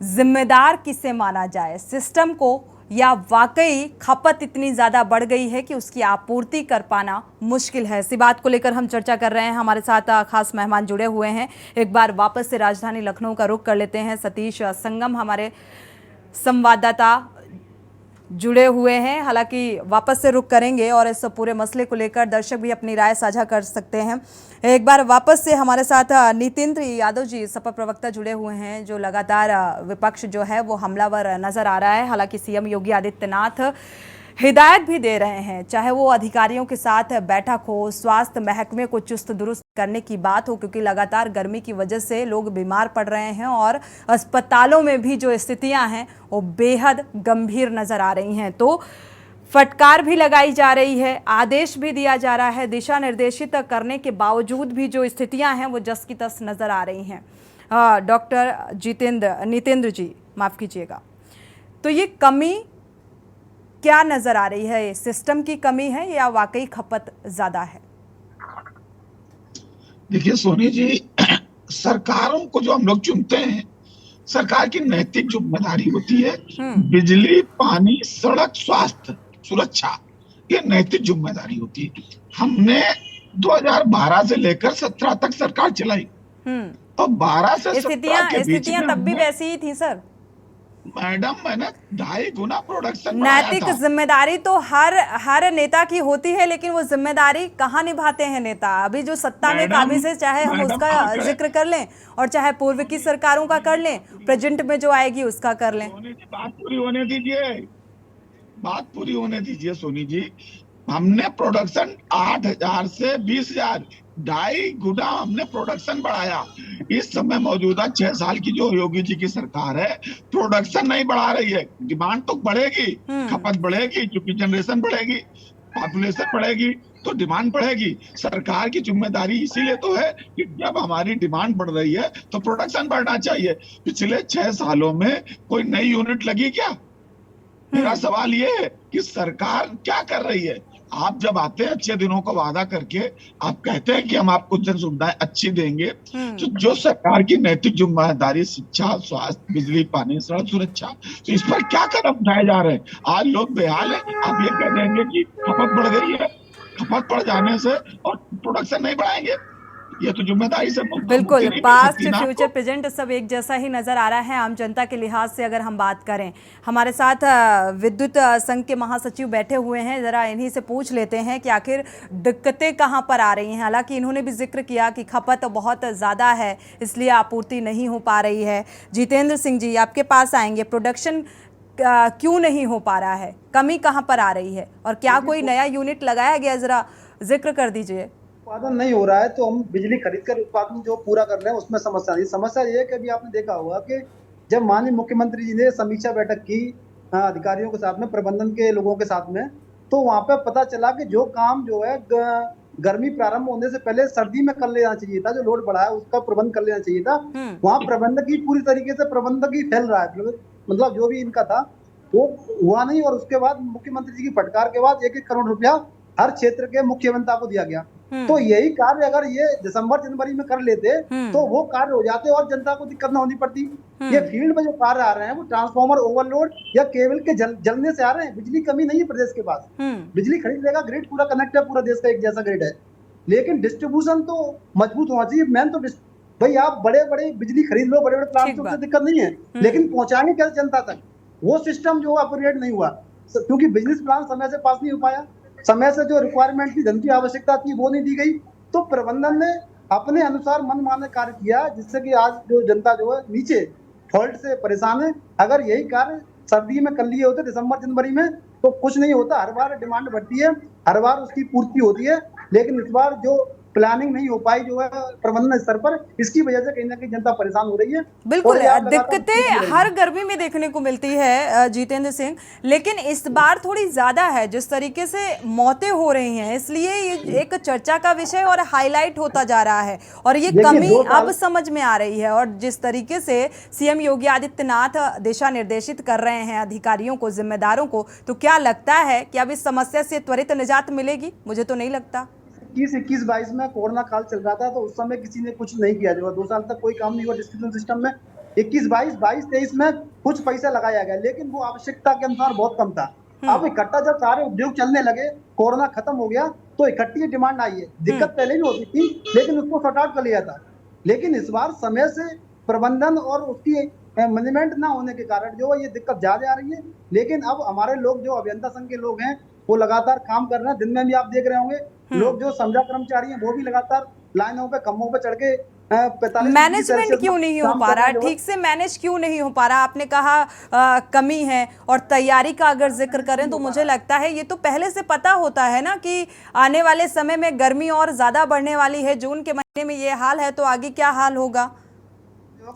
जिम्मेदार किसे माना जाए, सिस्टम को, या वाकई खपत इतनी ज़्यादा बढ़ गई है कि उसकी आपूर्ति कर पाना मुश्किल है। इसी बात को लेकर हम चर्चा कर रहे हैं। हमारे साथ खास मेहमान जुड़े हुए हैं। एक बार वापस से राजधानी लखनऊ का रुख कर लेते हैं। सतीश संगम हमारे संवाददाता जुड़े हुए हैं। हालांकि वापस से रुक करेंगे और इस पूरे मसले को लेकर दर्शक भी अपनी राय साझा कर सकते हैं। एक बार वापस से हमारे साथ नितेंद्र यादव जी सपा प्रवक्ता जुड़े हुए हैं, जो लगातार विपक्ष जो है वो हमलावर नजर आ रहा है। हालांकि सीएम योगी आदित्यनाथ हिदायत भी दे रहे हैं, चाहे वो अधिकारियों के साथ बैठक हो, स्वास्थ्य महकमे को चुस्त दुरुस्त करने की बात हो, क्योंकि लगातार गर्मी की वजह से लोग बीमार पड़ रहे हैं और अस्पतालों में भी जो स्थितियां हैं वो बेहद गंभीर नजर आ रही हैं। तो फटकार भी लगाई जा रही है, आदेश भी दिया जा रहा है, दिशा निर्देशित करने के बावजूद भी जो स्थितियां हैं वो जस की तस नजर आ रही हैं। डॉक्टर नितेंद्र जी माफ कीजिएगा, तो ये कमी क्या नजर आ रही है? सिस्टम की कमी है या वाकई खपत ज्यादा है? देखिए सोनी जी, सरकारों को जो हम लोग चुनते हैं, सरकार की नैतिक जिम्मेदारी होती है बिजली, पानी, सड़क, स्वास्थ्य, सुरक्षा, ये नैतिक जिम्मेदारी होती है। हमने 2012 से लेकर 17 तक सरकार चलाई, तो 12 से 17 के बीच में तब भी वैसी ही थी सर। मैडम, मैंने 2.5 गुना प्रोडक्शन नैतिक जिम्मेदारी तो हर नेता की होती है, लेकिन वो जिम्मेदारी कहाँ निभाते हैं नेता? अभी जो सत्ता में काबिज है, चाहे हम उसका जिक्र कर लें और चाहे पूर्व की सरकारों का कर लें, प्रेजेंट में जो आएगी उसका कर लें। बात पूरी होने दीजिए सोनी जी। हमने प्रोडक्शन 8,000 से 20,000, 2.5 गुना हमने प्रोडक्शन बढ़ाया। इस समय मौजूदा 6 साल की जो योगी जी की सरकार है, प्रोडक्शन नहीं बढ़ा रही है। डिमांड तो बढ़ेगी, खपत बढ़ेगी, क्योंकि जनरेशन बढ़ेगी, पॉपुलेशन बढ़ेगी, तो डिमांड बढ़ेगी। सरकार की जिम्मेदारी इसीलिए तो है कि जब हमारी डिमांड बढ़ रही है तो प्रोडक्शन बढ़ना चाहिए। पिछले 6 सालों में कोई नई यूनिट लगी क्या? मेरा सवाल ये है कि सरकार क्या कर रही है? आप जब आते हैं अच्छे दिनों को वादा करके, आप कहते हैं कि हम आपको जन सुविधाएं अच्छी देंगे, तो जो सरकार की नैतिक जिम्मेदारी शिक्षा, स्वास्थ्य, बिजली, पानी, सड़क, सुरक्षा, तो इस पर क्या कदम उठाए जा रहे हैं? आज लोग बेहाल है, आप ये कह देंगे कि खपत बढ़ गई है, खपत बढ़ जाने से और प्रोडक्शन नहीं बढ़ाएंगे, ये तो जिम्मेदारी से बिल्कुल। पास्ट, फ्यूचर, प्रेजेंट सब एक जैसा ही नजर आ रहा है आम जनता के लिहाज से अगर हम बात करें। हमारे साथ विद्युत संघ के महासचिव बैठे हुए हैं, जरा इन्हीं से पूछ लेते हैं कि आखिर दिक्कतें कहां पर आ रही हैं। हालांकि इन्होंने भी जिक्र किया कि खपत बहुत ज़्यादा है, इसलिए आपूर्ति नहीं हो पा रही है। जितेंद्र सिंह जी, आपके पास आएंगे। प्रोडक्शन क्यों नहीं हो पा रहा है? कमी कहाँ पर आ रही है और क्या कोई नया यूनिट लगाया गया? जरा जिक्र कर दीजिए। उत्पादन नहीं हो रहा है तो हम बिजली खरीद कर उत्पादन जो पूरा कर रहे हैं उसमें समस्या नहीं। समस्या ये है कि अभी आपने देखा होगा कि जब माननीय मुख्यमंत्री जी ने समीक्षा बैठक की अधिकारियों के साथ में, प्रबंधन के लोगों के साथ में, तो वहां पे पता चला कि जो काम जो है गर्मी प्रारंभ होने से पहले सर्दी में कर लेना चाहिए था, जो लोड बढ़ा है उसका प्रबंध कर लेना चाहिए था, वहाँ प्रबंधक ही पूरी तरीके से प्रबंधक ही फैल रहा है। मतलब जो भी इनका था वो हुआ नहीं। और उसके बाद मुख्यमंत्री जी की फटकार के बाद 1-1 करोड़ रुपया हर क्षेत्र के मुख्य अभियंता को दिया गया। तो यही कार्य अगर ये दिसंबर जनवरी में कर लेते तो वो कार्य हो जाते और जनता को दिक्कत न होनी पड़ती। ये फील्ड में जो कार्य आ रहे हैं वो ट्रांसफार्मर ओवरलोड या केबल के जलने से आ रहे हैं। बिजली कमी नहीं है प्रदेश के पास, बिजली खरीद लेगा, ग्रिड पूरा कनेक्ट है, पूरा देश का एक जैसा ग्रिड है, लेकिन डिस्ट्रीब्यूशन तो मजबूत होना चाहिए। मेन तो भाई आप बड़े बड़े बिजली खरीद लो, बड़े बड़े प्लांट, से दिक्कत नहीं है, लेकिन पहुंचाएंगे कैसे जनता तक? वो सिस्टम जो अपग्रेड नहीं हुआ, क्योंकि बिजनेस प्लान समय से पास नहीं हो पाया, समय से जो रिक्वायरमेंट की धन की आवश्यकता थी वो नहीं दी गई, तो प्रबंधन ने अपने अनुसार मनमाने कार्य किया, जिससे कि आज जो जनता जो है नीचे फॉल्ट से परेशान है। अगर यही कार्य सर्दी में कर लिए होते दिसंबर जनवरी में तो कुछ नहीं होता। हर बार डिमांड बढ़ती है, हर बार उसकी पूर्ति होती है, लेकिन इस बार जो प्लानिंग नहीं हो पाई जो है प्रबंधन स्तर पर, इसकी वजह से कहीं ना कहीं जनता परेशान हो रही है। बिल्कुल, दिक्कतें हर गर्मी में देखने को मिलती है जितेंद्र सिंह, लेकिन इस बार थोड़ी ज्यादा है। जिस तरीके से मौतें हो रही हैं, इसलिए ये एक चर्चा का विषय और हाईलाइट होता जा रहा है और ये कमी अब समझ में आ रही है। और जिस तरीके से सीएम योगी आदित्यनाथ दिशा निर्देशित कर रहे हैं अधिकारियों को, जिम्मेदारों को, तो क्या लगता है कि अब इस समस्या से त्वरित निजात मिलेगी? मुझे तो नहीं लगता। 21-22 में कोरोना काल चल रहा था तो उस समय किसी ने कुछ नहीं किया, जो 2 साल तक कोई काम नहीं हुआ डिस्ट्रीब्यूशन सिस्टम में। 21-22 में कुछ पैसा लगाया गया, लेकिन वो आवश्यकता के अनुसार बहुत कम था। अब इकट्ठा जब सारे उद्योग चलने लगे, कोरोना खत्म हो गया, तो इकट्ठी डिमांड आई है। दिक्कत पहले भी होती थी, लेकिन उसको सॉर्ट आउट कर लिया था। लेकिन इस बार समय से प्रबंधन और उसकी मैनेजमेंट ना होने के कारण जो ये दिक्कत ज्यादा आ रही है। लेकिन अब हमारे लोग जो अभियंता संघ के लोग हैं वो लगातार काम कर रहे हैं। दिन में भी आप देख रहे होंगे लोग जो संविदा कर्मचारी हैं वो भी लगातार लाइनों पे खम्भों पे चढ़ के 45 मैनेजमेंट क्यों नहीं हो पा रहा, ठीक से मैनेज क्यों नहीं हो पा रहा? आपने कहा कमी है, और तैयारी का अगर जिक्र करें तो मुझे लगता है ये तो पहले से पता होता है ना कि आने वाले समय में गर्मी और ज्यादा बढ़ने वाली है। जून के महीने में ये हाल है तो आगे क्या हाल होगा?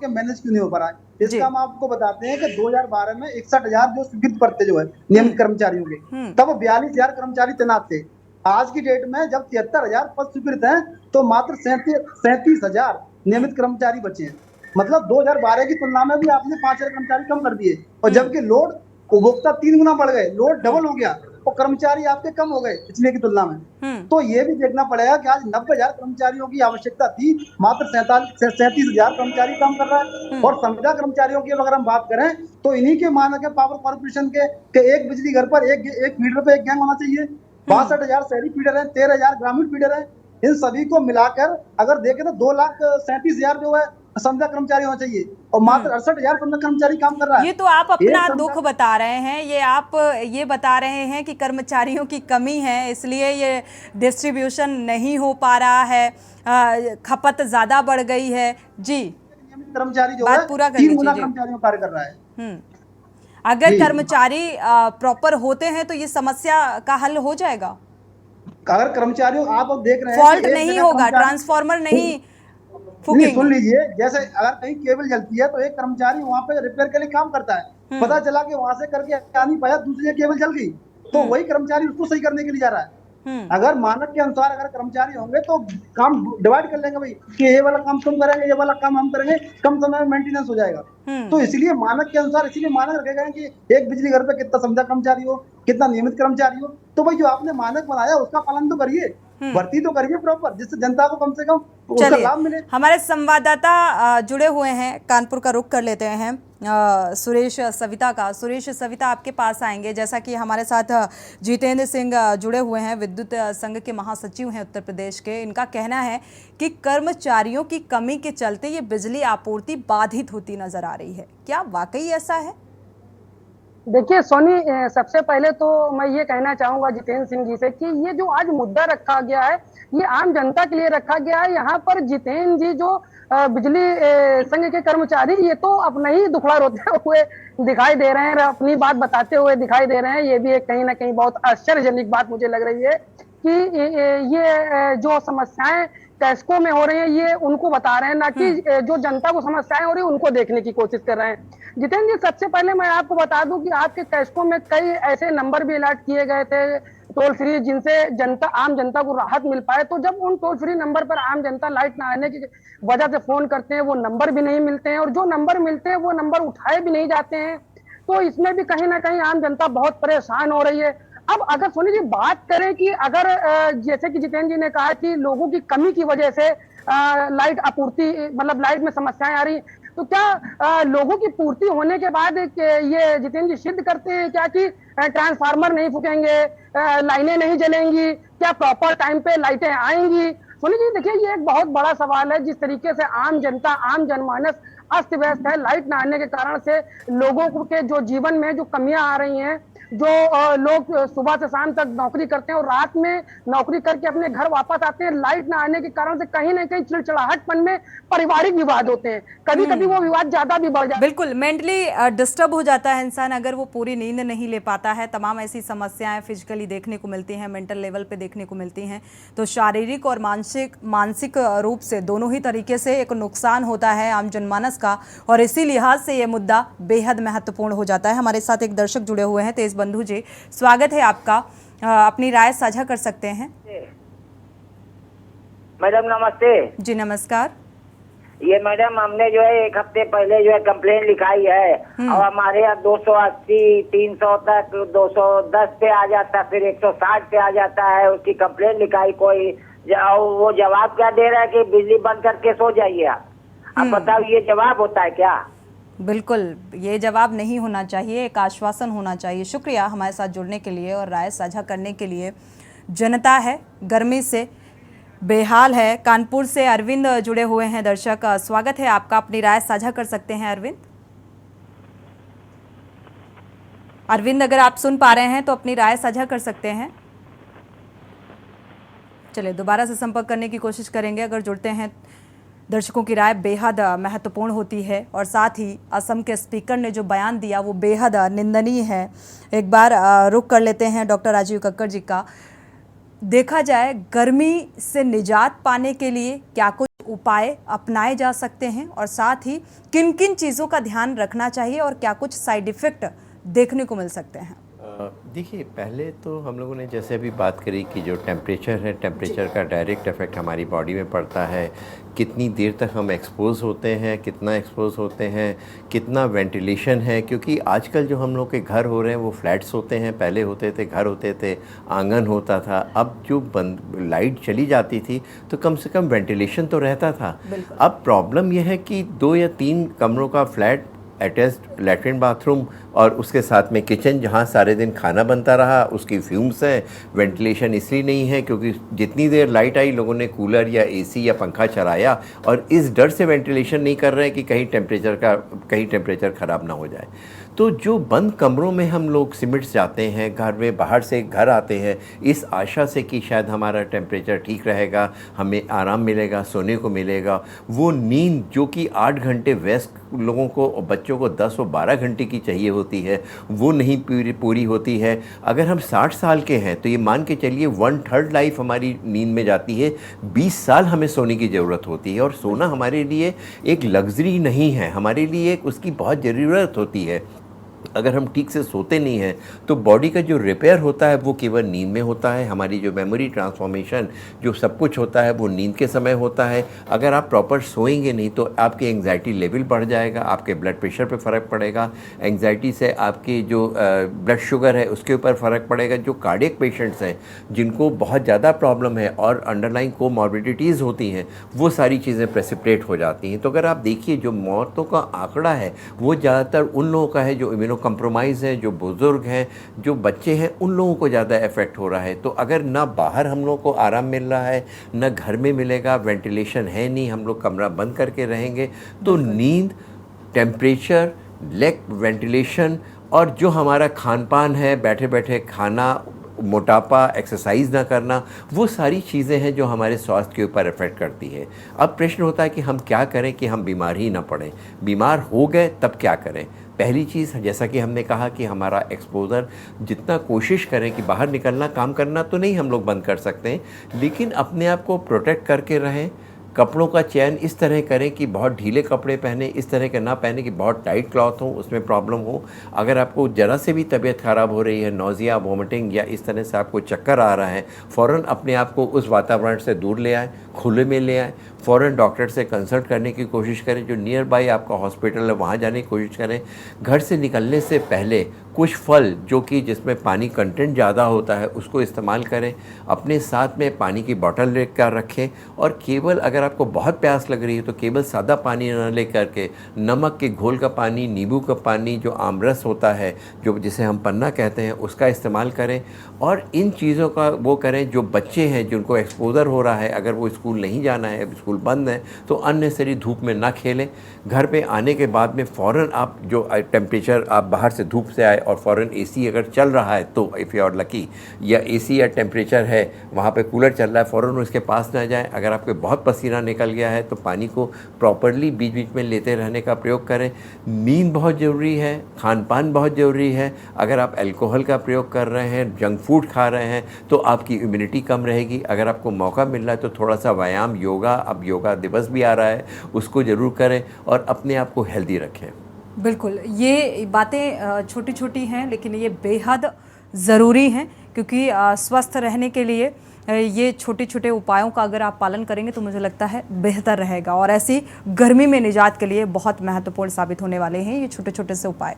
मैनेज क्यों नहीं हो पा रहा है इसका हम आपको बताते हैं कि 2012 में 61,000 जो स्वीकृत पद थे जो है नियमित कर्मचारियों के, तब 42,000 कर्मचारी तैनात थे। आज की डेट में जब 73,000 पद स्वीकृत हैं तो मात्र 37,000 नियमित कर्मचारी बचे हैं। मतलब 2012 की तुलना में भी आपने 5,000 कर्मचारी कम कर दिए, और जबकि लोड उपभोक्ता 3 गुना बढ़ गए, लोड डबल हो गया और कर्मचारी आपके कम हो गए पिछले की तुलना में। तो ये भी देखना पड़ेगा कि आज 90,000 कर्मचारियों की आवश्यकता थी, मात्र 37,000 कर्मचारी काम कर रहा है। और संविदा कर्मचारियों की अगर हम बात करें तो इन्हीं के मानक है पावर कॉर्पोरेशन के एक बिजली घर पर एक फीडर पे एक गैंग होना चाहिए। 62,000 शहरी फीडर है, 13,000 ग्रामीण फीडर है। इन सभी को मिलाकर अगर देखें तो 2,37,000 जो है संविदा कर्मचारी होना चाहिए, और मात्र 68,000 संविदा कर्मचारी काम कर रहा है। ये तो आप अपना दुख बता रहे हैं, ये आप ये बता रहे हैं कि कर्मचारियों की कमी है इसलिए ये डिस्ट्रीब्यूशन नहीं हो पा रहा है, खपत ज्यादा बढ़ गई है। जी, कर्मचारी जो बात है पूरा कर 3 लीजिए। गुना कर्मचारियों कार्य कर रहा है। अगर कर्मचारी प्रॉपर होते हैं तो ये समस्या का हल हो जाएगा। अगर कर्मचारियों आप देख रहे हैं फॉल्ट नहीं होगा, ट्रांसफार्मर नहीं फूकेंगे। सुन लीजिए, जैसे अगर कहीं केबल जलती है तो एक कर्मचारी वहां पे रिपेयर के लिए काम करता है, पता चला कि वहां से करके आ नहीं पाया, दूसरी केबल जल गई, तो वही कर्मचारी उसको सही करने के लिए जा रहा है। अगर मानक के अनुसार अगर कर्मचारी होंगे तो काम डिवाइड कर लेंगे भाई कि ये वाला काम तुम करेंगे, ये वाला काम हम करेंगे, कम समय में मेंटेनेंस हो जाएगा। तो इसलिए मानक के अनुसार इसीलिए मानक रखे गए कि एक बिजली घर पे कितना संविदा कर्मचारी हो, कितना नियमित कर्मचारी हो। तो भाई जो आपने मानक बनाया उसका पालन तो करिए, भर्ती तो करिए प्रॉपर, जिससे जनता को कम से कम उसका लाभ मिले। हमारे संवाददाता जुड़े हुए हैं, कानपुर का रुख कर लेते हैं सुरेश सविता का। सुरेश सविता, आपके पास आएंगे। जैसा कि हमारे साथ जितेंद्र सिंह जुड़े हुए हैं, विद्युत संघ के महासचिव हैं उत्तर प्रदेश के। इनका कहना है कि कर्मचारियों की कमी के चलते ये बिजली आपूर्ति बाधित होती नजर आ रही है। क्या वाकई ऐसा है? देखिए सोनी, सबसे पहले तो मैं ये कहना चाहूंगा जितेंद्र सिंह जी से कि ये जो आज मुद्दा रखा गया है ये आम जनता के लिए रखा गया है। यहाँ पर जितेंद्र जी जो बिजली संघ के कर्मचारी ये तो अपना ही दुखड़ा रोते हुए दिखाई दे रहे हैं, अपनी बात बताते हुए दिखाई दे रहे हैं। ये भी एक कहीं ना कहीं बहुत आश्चर्यजनक बात मुझे लग रही है कि ये जो समस्याएं कैस्को में हो रही हैं ये उनको बता रहे हैं, ना कि जो जनता को समस्याएं हो रही है उनको देखने की कोशिश कर रहे हैं। जितेंद्र जी, सबसे पहले मैं आपको बता दूं कि आपके कैस्को में कई ऐसे नंबर भी अलर्ट किए गए थे टोल फ्री, जिनसे आम जनता को राहत मिल पाए। तो जब उन टोल फ्री नंबर पर आम जनता लाइट ना आने की वजह से फोन करते हैं, वो नंबर भी नहीं मिलते हैं, और जो नंबर मिलते हैं वो नंबर उठाए भी नहीं जाते हैं। तो इसमें भी कहीं ना कहीं आम जनता बहुत परेशान हो रही है। अब अगर सोनी जी बात करें कि अगर जैसे कि जितेंद्र जी ने कहा कि लोगों की कमी की वजह से लाइट आपूर्ति मतलब लाइट में समस्याएं आ रही, तो क्या लोगों की पूर्ति होने के बाद ये जितेंद्र जी सिद्ध करते हैं क्या कि ट्रांसफार्मर नहीं फूकेंगे, लाइनें नहीं जलेंगी, क्या प्रॉपर टाइम पे लाइटें आएंगी? सोनी जी देखिए, ये एक बहुत बड़ा सवाल है। जिस तरीके से आम जनता, आम जनमानस अस्त व्यस्त है, लाइट न आने के कारण से लोगों के जो जीवन में जो कमियां आ रही हैं, जो लोग सुबह से शाम तक नौकरी करते हैं और रात में नौकरी करके अपने घर वापस आते हैं, लाइट ना आने के कारण से कहीं ना कहीं चिड़चिड़ाहटपन में पारिवारिक विवाद होते हैं, कभी कभी वो विवाद ज्यादा भी बढ़ जाता है। बिल्कुल, मेंटली डिस्टर्ब हो जाता है इंसान अगर वो पूरी नींद नहीं ले पाता है। तमाम ऐसी समस्याएं फिजिकली देखने को मिलती हैं, मेंटल लेवल पे देखने को मिलती हैं। तो शारीरिक और मानसिक रूप से दोनों ही तरीके से एक नुकसान होता है आम जनमानस का, और इसी लिहाज से ये मुद्दा बेहद महत्वपूर्ण हो जाता है। हमारे साथ एक दर्शक जुड़े हुए हैं, तेज बंधु जी, स्वागत है आपका। अपनी राय साझा कर सकते हैं। मैडम नमस्ते। जी नमस्कार। ये मैडम हमने जो है 1 हफ्ते पहले जो है कंप्लेन लिखाई है, और हमारे यहाँ 280, 300 तक 210 पे आ जाता, फिर 160 पे आ जाता है। उसकी कंप्लेन लिखाई, कोई वो जवाब क्या दे रहा है कि बिजली बंद करके सो जाइए आप। अब बताओ ये जवाब होता है क्या? बिल्कुल, ये जवाब नहीं होना चाहिए, एक आश्वासन होना चाहिए। शुक्रिया हमारे साथ जुड़ने के लिए और राय साझा करने के लिए। जनता है गर्मी से बेहाल है। कानपुर से अरविंद जुड़े हुए हैं दर्शक, स्वागत है आपका, अपनी राय साझा कर सकते हैं अरविंद। अरविंद, अगर आप सुन पा रहे हैं तो अपनी राय साझा कर सकते हैं। चलिए दोबारा से संपर्क करने की कोशिश करेंगे। अगर जुड़ते हैं, दर्शकों की राय बेहद महत्वपूर्ण होती है और साथ ही असम के स्पीकर ने जो बयान दिया वो बेहद निंदनीय है। एक बार रुक कर लेते हैं डॉक्टर राजीव कक्कड़ जी का। देखा जाए गर्मी से निजात पाने के लिए क्या कुछ उपाय अपनाए जा सकते हैं और साथ ही किन किन चीज़ों का ध्यान रखना चाहिए और क्या कुछ साइड इफ़ेक्ट देखने को मिल सकते हैं? देखिए, पहले तो हम लोगों ने जैसे अभी बात करी कि जो टेम्परेचर है, टेम्परेचर का डायरेक्ट इफेक्ट हमारी बॉडी में पड़ता है। कितनी देर तक हम एक्सपोज होते हैं, कितना एक्सपोज होते हैं, कितना वेंटिलेशन है, क्योंकि आजकल जो हम लोग के घर हो रहे हैं वो फ्लैट्स होते हैं। पहले होते थे घर होते थे, आंगन होता था। अब जो लाइट चली जाती थी तो कम से कम वेंटिलेशन तो रहता था। अब प्रॉब्लम यह है कि 2 या 3 कमरों का फ्लैट, अटैच्ड लैट्रिन बाथरूम और उसके साथ में किचन, जहाँ सारे दिन खाना बनता रहा, उसकी फ्यूम्स हैं। वेंटिलेशन इसलिए नहीं है क्योंकि जितनी देर लाइट आई लोगों ने कूलर या एसी या पंखा चलाया और इस डर से वेंटिलेशन नहीं कर रहे हैं कि कहीं टेम्परेचर ख़राब ना हो जाए। तो जो बंद कमरों में हम लोग सिमट जाते हैं, घर में बाहर से घर आते हैं इस आशा से कि शायद हमारा टेम्परेचर ठीक रहेगा, हमें आराम मिलेगा, सोने को मिलेगा, वो नींद जो कि 8 घंटे वयस्क लोगों को और बच्चों को 10 और 12 घंटे की चाहिए होती है, वो नहीं पूरी होती है। अगर हम 60 साल के हैं तो ये मान के चलिए 1/3 लाइफ हमारी नींद में जाती है। 20 साल हमें सोने की ज़रूरत होती है और सोना हमारे लिए एक लग्जरी नहीं है, हमारे लिए उसकी बहुत ज़रूरत होती है। अगर हम ठीक से सोते नहीं हैं तो बॉडी का जो रिपेयर होता है वो केवल नींद में होता है। हमारी जो मेमोरी ट्रांसफॉर्मेशन जो सब कुछ होता है वो नींद के समय होता है। अगर आप प्रॉपर सोएंगे नहीं तो आपकी एंग्जाइटी लेवल बढ़ जाएगा, आपके ब्लड प्रेशर पे फ़र्क पड़ेगा, एंग्जाइटी से आपकी जो ब्लड शुगर है उसके ऊपर फ़र्क पड़ेगा। जो कार्डियक पेशेंट्स हैं जिनको बहुत ज़्यादा प्रॉब्लम है और अंडरलाइन कोमॉर्बिडिटीज़ होती हैं, वो सारी चीज़ें प्रेसिपिटेट हो जाती हैं। तो अगर आप देखिए जो मौतों का आंकड़ा है वो ज़्यादातर उन लोगों का है जो इम्यूनो कंप्रोमाइज़ हैं, जो बुज़ुर्ग हैं, जो बच्चे हैं, उन लोगों को ज़्यादा इफ़ेक्ट हो रहा है। तो अगर ना बाहर हम लोगों को आराम मिल रहा है, ना घर में मिलेगा, वेंटिलेशन है नहीं, हम लोग कमरा बंद करके रहेंगे, तो नींद, टेम्परेचर, लैक वेंटिलेशन और जो हमारा खान पान है, बैठे बैठे खाना, मोटापा, एक्सरसाइज ना करना, वो सारी चीज़ें हैं जो हमारे स्वास्थ्य के ऊपर इफ़ेक्ट करती है। अब प्रश्न होता है कि हम क्या करें कि हम बीमार ही ना पड़ें। बीमार हो गए तब क्या करें? पहली चीज़, जैसा कि हमने कहा कि हमारा एक्सपोज़र, जितना कोशिश करें कि बाहर निकलना, काम करना तो नहीं हम लोग बंद कर सकते हैं, लेकिन अपने आप को प्रोटेक्ट करके रहें। कपड़ों का चयन इस तरह करें कि बहुत ढीले कपड़े पहने, इस तरह के ना पहने कि बहुत टाइट क्लॉथ हो, उसमें प्रॉब्लम हो। अगर आपको ज़रा से भी तबीयत ख़राब हो रही है, नौजिया, वोमिटिंग या इस तरह से आपको चक्कर आ रहा है, फ़ौरन अपने आप को उस वातावरण से दूर ले आए, खुले में ले आए। फ़ौरन डॉक्टर से कंसल्ट करने की कोशिश करें, जो नियर बाई आपका हॉस्पिटल है वहाँ जाने की कोशिश करें। घर से निकलने से पहले कुछ फल जो कि जिसमें पानी कंटेंट ज़्यादा होता है उसको इस्तेमाल करें। अपने साथ में पानी की बोतल लेकर रखें और केवल अगर आपको बहुत प्यास लग रही है तो केवल सादा पानी न ले करके नमक के घोल का पानी, नींबू का पानी, जो आमरस होता है, जो जिसे हम पन्ना कहते हैं, उसका इस्तेमाल करें। और इन चीज़ों का वो करें। जो बच्चे हैं जिनको एक्सपोज़र हो रहा है, अगर वो स्कूल नहीं जाना है, स्कूल बंद है, तो अननेसेसरी धूप में ना खेलें। घर पे आने के बाद में फ़ौरन आप जो टेम्परेचर, आप बाहर से धूप से आए और फ़ौरन एसी अगर चल रहा है तो इफ़ यू आर लकी, या एसी या टेम्परेचर है वहाँ पे कूलर चल रहा है, फ़ौरन उसके पास ना जाएं। अगर आपके बहुत पसीना निकल गया है तो पानी को प्रॉपरली बीच बीच में लेते रहने का प्रयोग करें। नींद बहुत ज़रूरी है, खान पान बहुत ज़रूरी है। अगर आप अल्कोहल का प्रयोग कर रहे हैं, जंक फूड खा रहे हैं, तो आपकी इम्यूनिटी कम रहेगी। अगर आपको मौका मिल रहा है तो थोड़ा सा व्यायाम, योगा, अब योगा दिवस भी आ रहा है, उसको ज़रूर करें और अपने आप को हेल्दी रखें। बिल्कुल, ये बातें छोटी छोटी हैं लेकिन ये बेहद ज़रूरी हैं, क्योंकि स्वस्थ रहने के लिए ये छोटे छोटे उपायों का अगर आप पालन करेंगे तो मुझे लगता है बेहतर रहेगा और ऐसी गर्मी में निजात के लिए बहुत महत्वपूर्ण साबित होने वाले हैं ये छोटे छोटे से उपाय।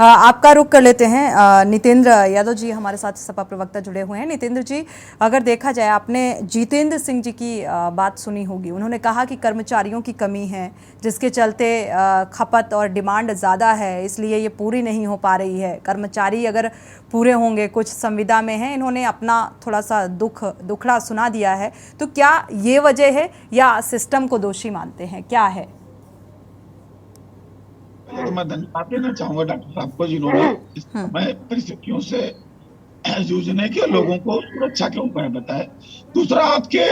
आपका रुख कर लेते हैं। नितेंद्र यादव जी हमारे साथ सपा प्रवक्ता जुड़े हुए हैं। नितेंद्र जी, अगर देखा जाए, आपने जितेंद्र सिंह जी की बात सुनी होगी। उन्होंने कहा कि कर्मचारियों की कमी है जिसके चलते खपत और डिमांड ज़्यादा है, इसलिए ये पूरी नहीं हो पा रही है। कर्मचारी अगर पूरे होंगे, कुछ संविदा में हैं, इन्होंने अपना थोड़ा सा दुखड़ा सुना दिया है। तो क्या ये वजह है या सिस्टम को दोषी मानते हैं, क्या है? मैं धन्यवाद देना चाहूंगा डॉक्टर साहब को, जिन्होंने इस समय परिस्थितियों से जूझने के लोगों को सुरक्षा के उपाय बताए। दूसरा, आपके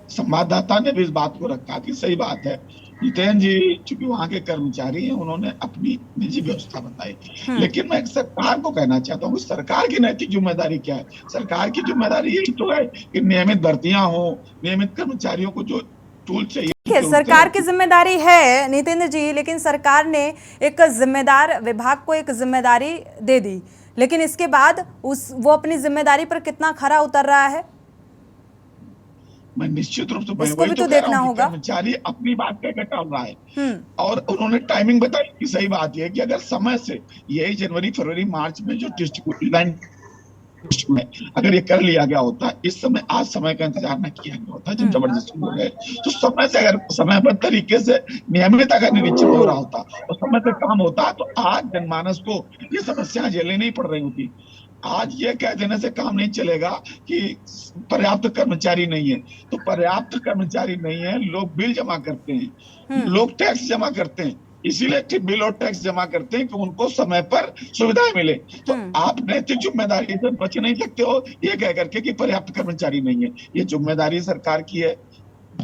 संवाददाता ने भी इस बात को रखा कि सही बात है, जितेंद्र जी चूंकि वहां के कर्मचारी हैं, उन्होंने अपनी निजी व्यवस्था बताई, लेकिन मैं सरकार को कहना चाहता हूँ सरकार की नैतिक जिम्मेदारी क्या है। सरकार की जिम्मेदारी यही तो है कि नियमित भर्तियां हो, नियमित कर्मचारियों को जो टूल चाहिए। सरकार की जिम्मेदारी है नितेंद्र जी, लेकिन सरकार ने एक जिम्मेदार विभाग को एक जिम्मेदारी दे दी, लेकिन इसके बाद वो अपनी जिम्मेदारी पर कितना खरा उतर रहा है, मैं निश्चित रूप से इसको भी तो देखना होगा। कर्मचारी अपनी बात कह टाल रहा है और उन्होंने टाइमिंग बताई कि सही बात है कि अगर समय से यही जनवरी फरवरी मार्च में जो डिस्ट्रीब्यूशन में अगर ये कर लिया गया होता, इस समय आज समय का इंतजार न किया गया होता, जब जबरदस्ती हो गए तो समय से अगर समयबद्ध तरीके से नियमित अगर निरीक्षण हो रहा होता और समय से काम होता तो आज जनमानस को ये समस्या झेलनी नहीं पड़ रही होती। आज ये कह देने से काम नहीं चलेगा कि पर्याप्त कर्मचारी नहीं है, तो पर्याप्त कर्मचारी नहीं है, लोग बिल जमा करते हैं, लोग टैक्स जमा करते हैं, इसीलिए बिल और टैक्स जमा करते हैं कि उनको समय पर सुविधाएं मिले। तो आप नैतिक जिम्मेदारी से बच नहीं सकते हो ये कह करके कि पर्याप्त कर्मचारी नहीं है। ये जिम्मेदारी सरकार की है,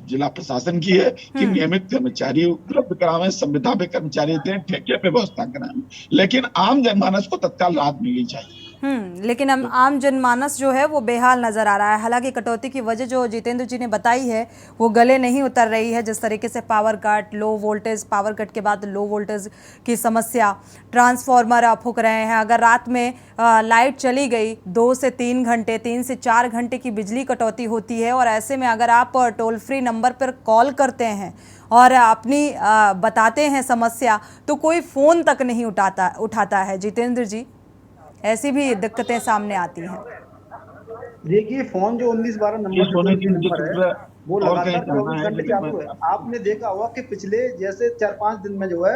जिला प्रशासन की है कि नियमित कर्मचारी उपलब्ध करावें, संविदा पे कर्मचारी दें, ठेके पे व्यवस्था कराएं, लेकिन आम जनमानस को तत्काल राहत मिलनी चाहिए। लेकिन आम जनमानस जो है वो बेहाल नजर आ रहा है। हालांकि कटौती की वजह जो जितेंद्र जी ने बताई है वो गले नहीं उतर रही है। जिस तरीके से power cut, low voltage, power cut के बाद लो वोल्टेज की समस्या, ट्रांसफार्मर फूक रहे हैं। अगर रात में लाइट चली गई 2 से 3 घंटे, 3 से 4 घंटे की बिजली कटौती होती है और ऐसे में अगर आप टोल फ्री नंबर पर कॉल करते हैं और अपनी बताते हैं समस्या तो कोई फ़ोन तक नहीं उठाता है। जितेंद्र जी, ऐसी भी दिक्कतें सामने आती हैं। देखिए, फोन जो 1912 नंबर है वो लगातार 24 घंटे चालू है। आपने देखा होगा कि पिछले जैसे 4-5 दिन में जो है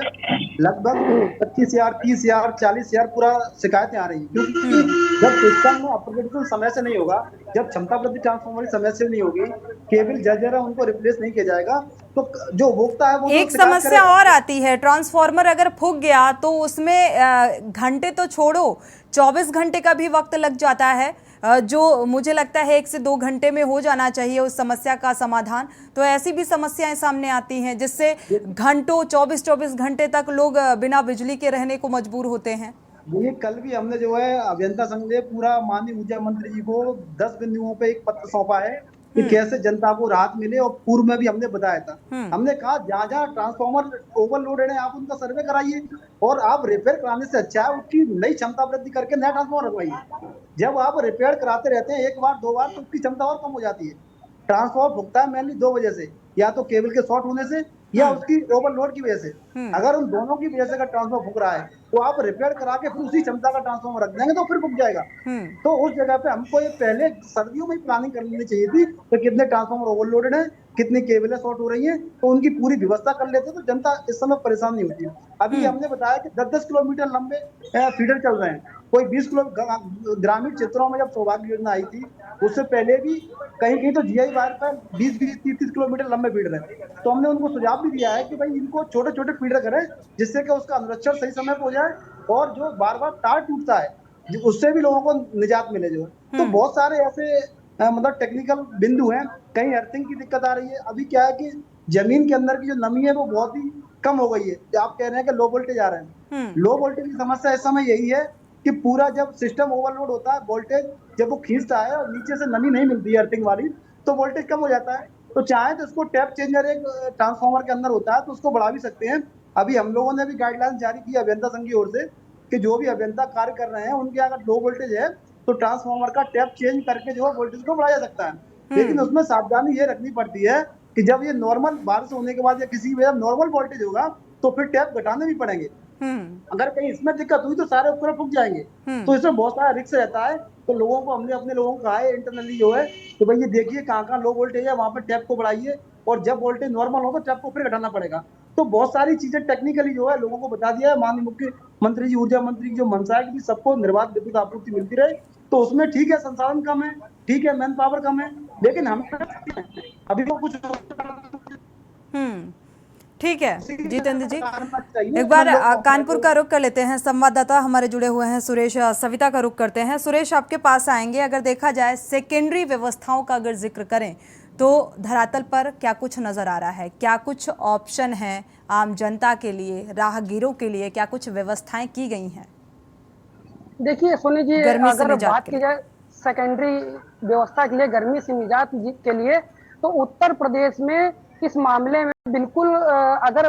लगभग 25,000, 30,000, 40,000 पूरा शिकायतें आ रही हैं, क्योंकि जब सिस्टम में अपग्रेडेशन समय से नहीं होगा, जब क्षमता वृद्धि ट्रांसफार्मर समय से नहीं होगी, केबल जर्जर उनको रिप्लेस नहीं किया जाएगा, तो जो उपभोक्ता है वो एक समस्या और आती है। ट्रांसफार्मर अगर फूक गया तो उसमें घंटे तो छोड़ो, 24 घंटे का भी वक्त लग जाता है, जो मुझे लगता है 1 से 2 घंटे में हो जाना चाहिए उस समस्या का समाधान। तो ऐसी भी समस्याएं सामने आती हैं जिससे घंटों 24-24 घंटे तक लोग बिना बिजली के रहने को मजबूर होते हैं। ये कल भी हमने जो है अभियंता संघ ने पूरा माननीय ऊर्जा मंत्री जी को 10 बिंदुओं पे एक पत्र सौंपा है कि कैसे जनता को राहत मिले, और पूर्व में भी हमने बताया था। हमने कहा जहाँ जहाँ ट्रांसफार्मर ओवरलोडेड है आप उनका सर्वे कराइए, और आप रिपेयर कराने से अच्छा है उसकी नई क्षमता वृद्धि करके नया ट्रांसफार्मर लगवाइए। जब आप रिपेयर कराते रहते हैं 1 बार 2 बार तो उसकी क्षमता और कम हो जाती है। ट्रांसफार्मर भुगता है मेनली 2 वजह से, या तो केबल के शॉर्ट होने से या उसकी ओवरलोड की वजह से। अगर उन दोनों की वजह से अगर ट्रांसफार्मर फूक रहा है तो आप रिपेयर करा के फिर उसी क्षमता का ट्रांसफार्मर रख देंगे तो फिर फूक जाएगा। तो उस जगह पे हमको ये पहले सर्दियों में प्लानिंग कर लेनी चाहिए थी, तो कितने ट्रांसफार्मर ओवरलोडेड है, कितनी केबलें शॉर्ट हो रही हैं, तो उनकी पूरी व्यवस्था कर लेते तो जनता इस समय परेशान नहीं होती। अभी हमने बताया कि 10-10 किलोमीटर लंबे फीडर चल रहे हैं। कोई 20 किलो ग्रामीण क्षेत्रों में जब सौभाग्य योजना आई थी उससे पहले भी कहीं कहीं तो जीआई वायर पर 20-30 किलोमीटर लंबे फीडर है। तो हमने उनको सुझाव भी दिया है कि भाई इनको छोटे छोटे फीडर करें जिससे कि उसका अनुरक्षण सही समय पर हो जाए, और जो बार बार तार टूटता है उससे भी लोगों को निजात मिले। जो तो बहुत सारे ऐसे मतलब टेक्निकल बिंदु हैं। कहीं अर्थिंग की दिक्कत आ रही है। अभी क्या है कि जमीन के अंदर की जो नमी है वो बहुत ही कम हो गई है। आप कह रहे हैं कि लो वोल्टेज आ रहे हैं, लो वोल्टेज की समस्या इस समय यही है कि पूरा जब सिस्टम ओवरलोड होता है, वोल्टेज जब वो खींचता है और नीचे से नमी नहीं मिलती है अर्थिंग वाली, तो वोल्टेज कम हो जाता है। तो चाहे तो इसको टैप चेंजर एक ट्रांसफार्मर के अंदर होता है तो उसको बढ़ा भी सकते हैं। अभी हम लोगों ने भी गाइडलाइन जारी की अभियंता संघ की ओर से कि जो भी अभियंता कार्य कर रहे हैं उनके अगर लो वोल्टेज है तो ट्रांसफार्मर का टैप चेंज करके जो है वोल्टेज को बढ़ाया जा सकता है। लेकिन उसमें सावधानी ये रखनी पड़ती है कि जब ये नॉर्मल बारिश होने के बाद या किसी वजह नॉर्मल वोल्टेज होगा तो फिर टैप घटाने भी पड़ेंगे। अगर कहीं इसमें दिक्कत हुई तो सारे उपकरण फूक जाएंगे। तो इसमें बहुत सारा रिस्क रहता है। तो लोगों को हमने अपने लोगों को कहा है इंटरनली जो है तो भाई ये देखिए कहाँ लो वोल्टेज है वहां पर टैप को बढ़ाइए, और जब वोल्टेज नॉर्मल हो तो टैप को फिर घटाना पड़ेगा। तो बहुत सारी चीजें टेक्निकली जो है लोगों को बता दिया है। माननीय मुख्यमंत्री जी, ऊर्जा मंत्री की जो मंशा है कि सबको निर्बाध विद्युत आपूर्ति मिलती रहे, तो उसमें ठीक है संसाधन कम है, ठीक है मैन पावर कम है, लेकिन हम अभी तो कुछ ठीक है जितेंद्र जी, एक बार कानपुर का रुख कर लेते हैं। संवाददाता हमारे जुड़े हुए हैं सुरेश, सविता का रुख करते हैं। सुरेश, आपके पास आएंगे। अगर देखा जाए सेकेंडरी व्यवस्थाओं का अगर जिक्र करें तो धरातल पर क्या कुछ नजर आ रहा है? क्या कुछ ऑप्शन है आम जनता के लिए, राहगीरों के लिए? क्या कुछ व्यवस्थाएं की गई हैं? देखिए सोनी जी, अगर बात की जाए सेकेंडरी व्यवस्था के लिए, गर्मी से निजात के लिए, तो उत्तर प्रदेश में इस मामले में बिल्कुल अगर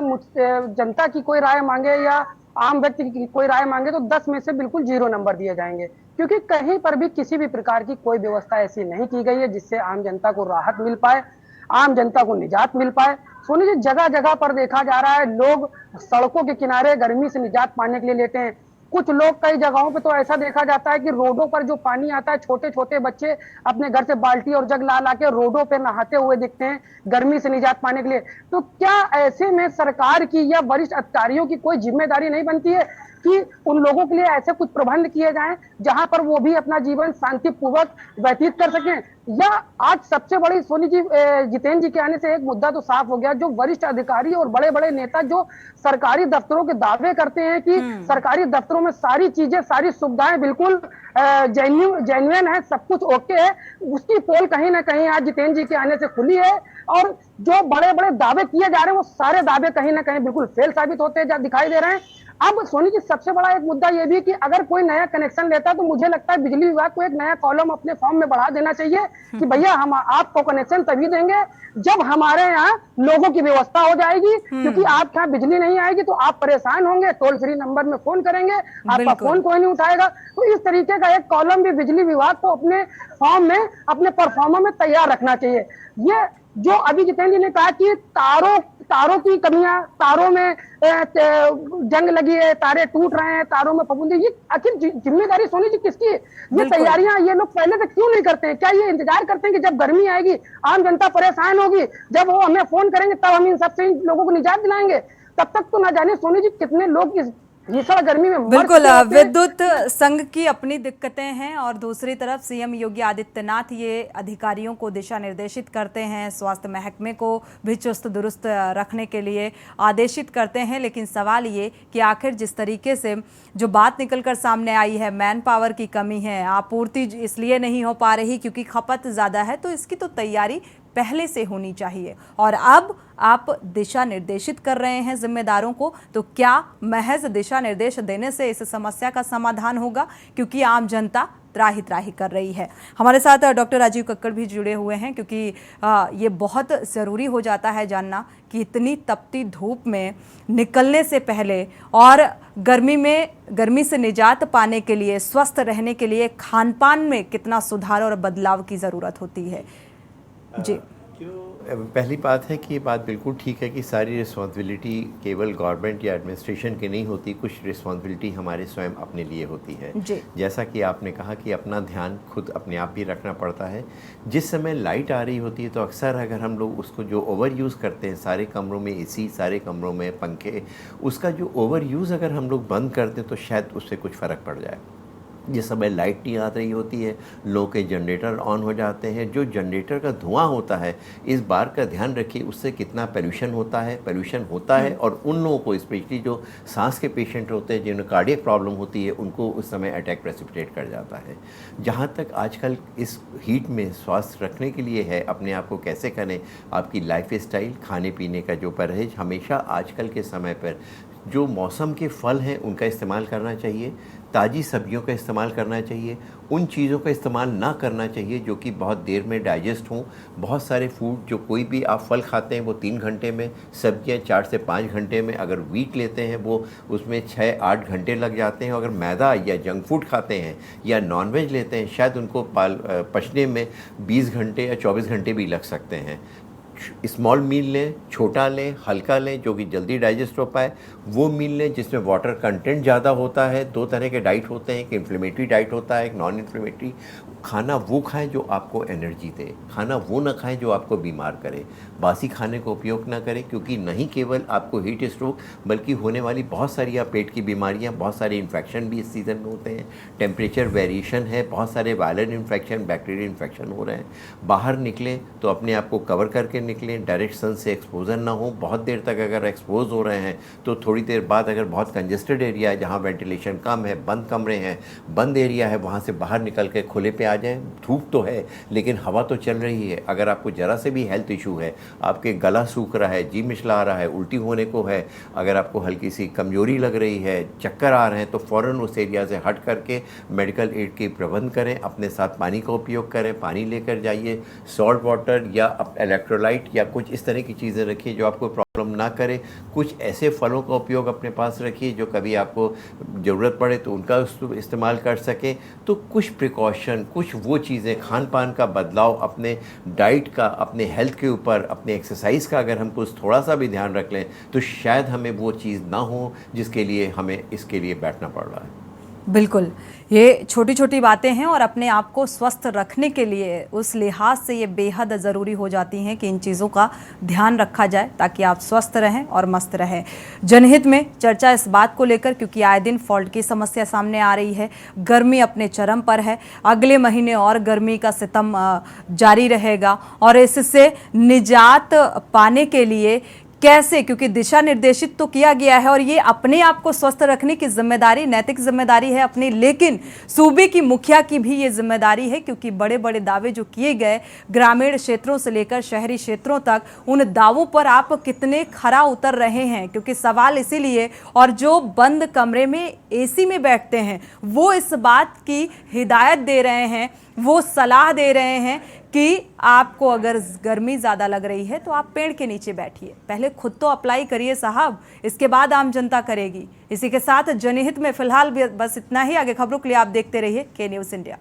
जनता की कोई राय मांगे या आम व्यक्ति की कोई राय मांगे तो 10 में से बिल्कुल 0 नंबर दिए जाएंगे, क्योंकि कहीं पर भी किसी भी प्रकार की कोई व्यवस्था ऐसी नहीं की गई है जिससे आम जनता को राहत मिल पाए, आम जनता को निजात मिल पाए। सोनी जी, जगह जगह पर देखा जा रहा है लोग सड़कों के किनारे गर्मी से निजात पाने के लिए लेटे हैं। कुछ लोग कई जगहों पे तो ऐसा देखा जाता है कि रोडों पर जो पानी आता है, छोटे छोटे बच्चे अपने घर से बाल्टी और जग ला के रोडों पे नहाते हुए दिखते हैं गर्मी से निजात पाने के लिए। तो क्या ऐसे में सरकार की या वरिष्ठ अधिकारियों की कोई जिम्मेदारी नहीं बनती है कि उन लोगों के लिए ऐसे कुछ प्रबंध किए जाएं जहां पर वो भी अपना जीवन शांतिपूर्वक व्यतीत कर सकें? या आज सबसे बड़ी सोनी जी, जितेंद्र जी के आने से एक मुद्दा तो साफ हो गया, जो वरिष्ठ अधिकारी और बड़े बड़े नेता जो सरकारी दफ्तरों के दावे करते हैं कि सरकारी दफ्तरों में सारी चीजें, सारी सुविधाएं बिल्कुल जेन्युइन है, सब कुछ ओके है, उसकी पोल कहीं ना कहीं आज जितेंद्र जी के आने से खुली है। और जो बड़े बड़े दावे किए जा रहे हैं वो सारे दावे कहीं ना कहीं बिल्कुल फेल साबित होते दिखाई दे रहे हैं। अब सोनी जी, सबसे बड़ा एक मुद्दा ये भी कि अगर कोई नया कनेक्शन लेता है तो मुझे लगता है बिजली विभाग को एक नया कॉलम अपने फॉर्म में बढ़ा देना चाहिए कि भैया हम आपको कनेक्शन तभी देंगे जब हमारे यहाँ लोगों की व्यवस्था हो जाएगी, क्योंकि आपके यहाँ बिजली नहीं आएगी तो आप परेशान होंगे, टोल फ्री नंबर में फोन करेंगे, आपका फोन कोई नहीं उठाएगा। तो इस तरीके का एक कॉलम भी बिजली विभाग को अपने फॉर्म में, अपने परफॉर्मा में तैयार रखना चाहिए। ये जो अभी जितेंद्र जी ने कहा कि तारों की कमियां, तारों में जंग लगी है, तारे टूट रहे हैं, तारों में फफूंदी, ये आखिर जिम्मेदारी सोनी जी किसकी है? ये तैयारियां ये लोग पहले से क्यों नहीं करते हैं? क्या ये इंतजार करते हैं कि जब गर्मी आएगी, आम जनता परेशान होगी, जब वो हमें फोन करेंगे तब हम इन सबसे लोगों को निजात दिलाएंगे? तब तक तो ना जाने सोनी जी कितने लोग इस भीषण गर्मी में बिल्कुल। विद्युत संघ की अपनी दिक्कतें हैं और दूसरी तरफ सीएम योगी आदित्यनाथ ये अधिकारियों को दिशा निर्देशित करते हैं, स्वास्थ्य महकमे को भी चुस्त दुरुस्त रखने के लिए आदेशित करते हैं। लेकिन सवाल ये कि आखिर जिस तरीके से जो बात निकलकर सामने आई है, मैन पावर की कमी है, आपूर्ति इसलिए नहीं हो पा रही क्योंकि खपत ज़्यादा है, तो इसकी तो तैयारी पहले से होनी चाहिए। और अब आप दिशा निर्देशित कर रहे हैं जिम्मेदारों को, तो क्या महज दिशा निर्देश देने से इस समस्या का समाधान होगा? क्योंकि आम जनता त्राही त्राही कर रही है। हमारे साथ डॉक्टर राजीव कक्कड़ भी जुड़े हुए हैं, क्योंकि ये बहुत ज़रूरी हो जाता है जानना कि इतनी तपती धूप में निकलने से पहले और गर्मी से निजात पाने के लिए, स्वस्थ रहने के लिए खान पान में कितना सुधार और बदलाव की ज़रूरत होती है। जी, पहली बात है कि ये बात बिल्कुल ठीक है कि सारी रिस्पॉन्सिबिलिटी केवल गवर्नमेंट या एडमिनिस्ट्रेशन की नहीं होती, कुछ रिस्पॉन्सिबिलिटी हमारे स्वयं अपने लिए होती है। जैसा कि आपने कहा कि अपना ध्यान खुद अपने आप भी रखना पड़ता है। जिस समय लाइट आ रही होती है तो अक्सर अगर हम लोग उसको जो ओवर यूज़ करते हैं, सारे कमरों में एसी, सारे कमरों में पंखे, उसका जो ओवर यूज़ अगर हम लोग बंद कर दें तो शायद उससे कुछ फ़र्क पड़ जाए। जिस समय लाइट नहीं आ रही होती है, लोगों के जनरेटर ऑन हो जाते हैं, जो जनरेटर का धुआं होता है, इस बार का ध्यान रखिए उससे कितना पोल्यूशन होता है और उन लोगों को, स्पेशली जो सांस के पेशेंट होते हैं, जिन्हें कार्डियक प्रॉब्लम होती है, उनको उस समय अटैक प्रेसिपिटेट कर जाता है। जहाँ तक आजकल इस हीट में स्वास्थ्य रखने के लिए है, अपने आप को कैसे करें, आपकी लाइफ स्टाइल, खाने पीने का जो परहेज, हमेशा आजकल के समय पर जो मौसम के फल हैं उनका इस्तेमाल करना चाहिए, ताज़ी सब्जियों का इस्तेमाल करना चाहिए, उन चीज़ों का इस्तेमाल ना करना चाहिए जो कि बहुत देर में डाइजेस्ट हों। बहुत सारे फूड, जो कोई भी आप फल खाते हैं वो 3 घंटे में, सब्जियां 4 से 5 घंटे में, अगर वीट लेते हैं वो उसमें 6-8 घंटे लग जाते हैं। अगर मैदा या जंक फूड खाते हैं या नॉनवेज लेते हैं, शायद उनको पचने में 20 घंटे या 24 घंटे भी लग सकते हैं। स्मॉल मील लें, छोटा लें, हल्का लें, जो कि जल्दी डाइजेस्ट हो पाए, वो मील लें जिसमें वाटर कंटेंट ज़्यादा होता है। 2 तरह के डाइट होते हैं, एक इन्फ्लेमेटरी डाइट होता है, एक नॉन इन्फ्लेमेटरी। खाना वो खाएं जो आपको एनर्जी दे, खाना वो ना खाएं जो आपको बीमार करे। बासी खाने को उपयोग ना करें, क्योंकि नहीं केवल आपको हीट स्ट्रोक बल्कि होने वाली बहुत सारी पेट की बीमारियां, बहुत सारे इन्फेक्शन भी इस सीज़न में होते हैं। टेम्परेचर वेरिएशन है, बहुत सारे वायरल इन्फेक्शन, बैक्टीरियल इन्फेक्शन हो रहे हैं। बाहर निकलें तो अपने आप को कवर करके निकलें, डायरेक्ट सन से एक्सपोजर ना हो। बहुत देर तक अगर एक्सपोज हो रहे हैं तो थोड़ी देर बाद अगर बहुत कंजेस्टेड एरिया है जहाँ वेंटिलेशन कम है, बंद कमरे हैं, बंद एरिया है, वहाँ से बाहर निकल के खुले पे आ जाएं। धूप तो है लेकिन हवा तो चल रही है। अगर आपको ज़रा से भी हेल्थ इशू है, आपके गला सूख रहा है, जी मिचला रहा है, उल्टी होने को है, अगर आपको हल्की सी कमजोरी लग रही है, चक्कर आ रहे हैं, तो फ़ौरन उस एरिया से हट करके मेडिकल एड की प्रबंध करें। अपने साथ पानी का उपयोग करें, पानी लेकर जाइए, सॉल्ट वाटर या इलेक्ट्रोलाइट या कुछ इस तरह की चीज़ें रखिए जो आपको प्रॉब्लम ना करे। कुछ ऐसे फलों का उपयोग अपने पास रखिए जो कभी आपको ज़रूरत पड़े तो उनका इस्तेमाल कर सकें। तो कुछ प्रिकॉशन, कुछ वो चीज़ें, खान पान का बदलाव, अपने डाइट का, अपने हेल्थ के ऊपर, अपने एक्सरसाइज का अगर हम कुछ थोड़ा सा भी ध्यान रख लें तो शायद हमें वो चीज़ ना हो जिसके लिए हमें इसके लिए बैठना पड़ रहा है। बिल्कुल, ये छोटी छोटी बातें हैं और अपने आप को स्वस्थ रखने के लिए उस लिहाज से ये बेहद ज़रूरी हो जाती हैं कि इन चीज़ों का ध्यान रखा जाए ताकि आप स्वस्थ रहें और मस्त रहें। जनहित में चर्चा इस बात को लेकर, क्योंकि आए दिन फॉल्ट की समस्या सामने आ रही है, गर्मी अपने चरम पर है, अगले महीने और गर्मी का सितम जारी रहेगा और इससे निजात पाने के लिए कैसे, क्योंकि दिशा निर्देशित तो किया गया है और ये अपने आप को स्वस्थ रखने की जिम्मेदारी, नैतिक जिम्मेदारी है अपनी, लेकिन सूबे की मुखिया की भी ये जिम्मेदारी है क्योंकि बड़े बड़े दावे जो किए गए ग्रामीण क्षेत्रों से लेकर शहरी क्षेत्रों तक, उन दावों पर आप कितने खरा उतर रहे हैं। क्योंकि सवाल इसीलिए, और जो बंद कमरे में एसी में बैठते हैं वो इस बात की हिदायत दे रहे हैं, वो सलाह दे रहे हैं कि आपको अगर गर्मी ज़्यादा लग रही है तो आप पेड़ के नीचे बैठिए। पहले खुद तो अप्लाई करिए साहब, इसके बाद आम जनता करेगी। इसी के साथ जनहित में फिलहाल बस इतना ही। आगे खबरों के लिए आप देखते रहिए के न्यूज़ इंडिया।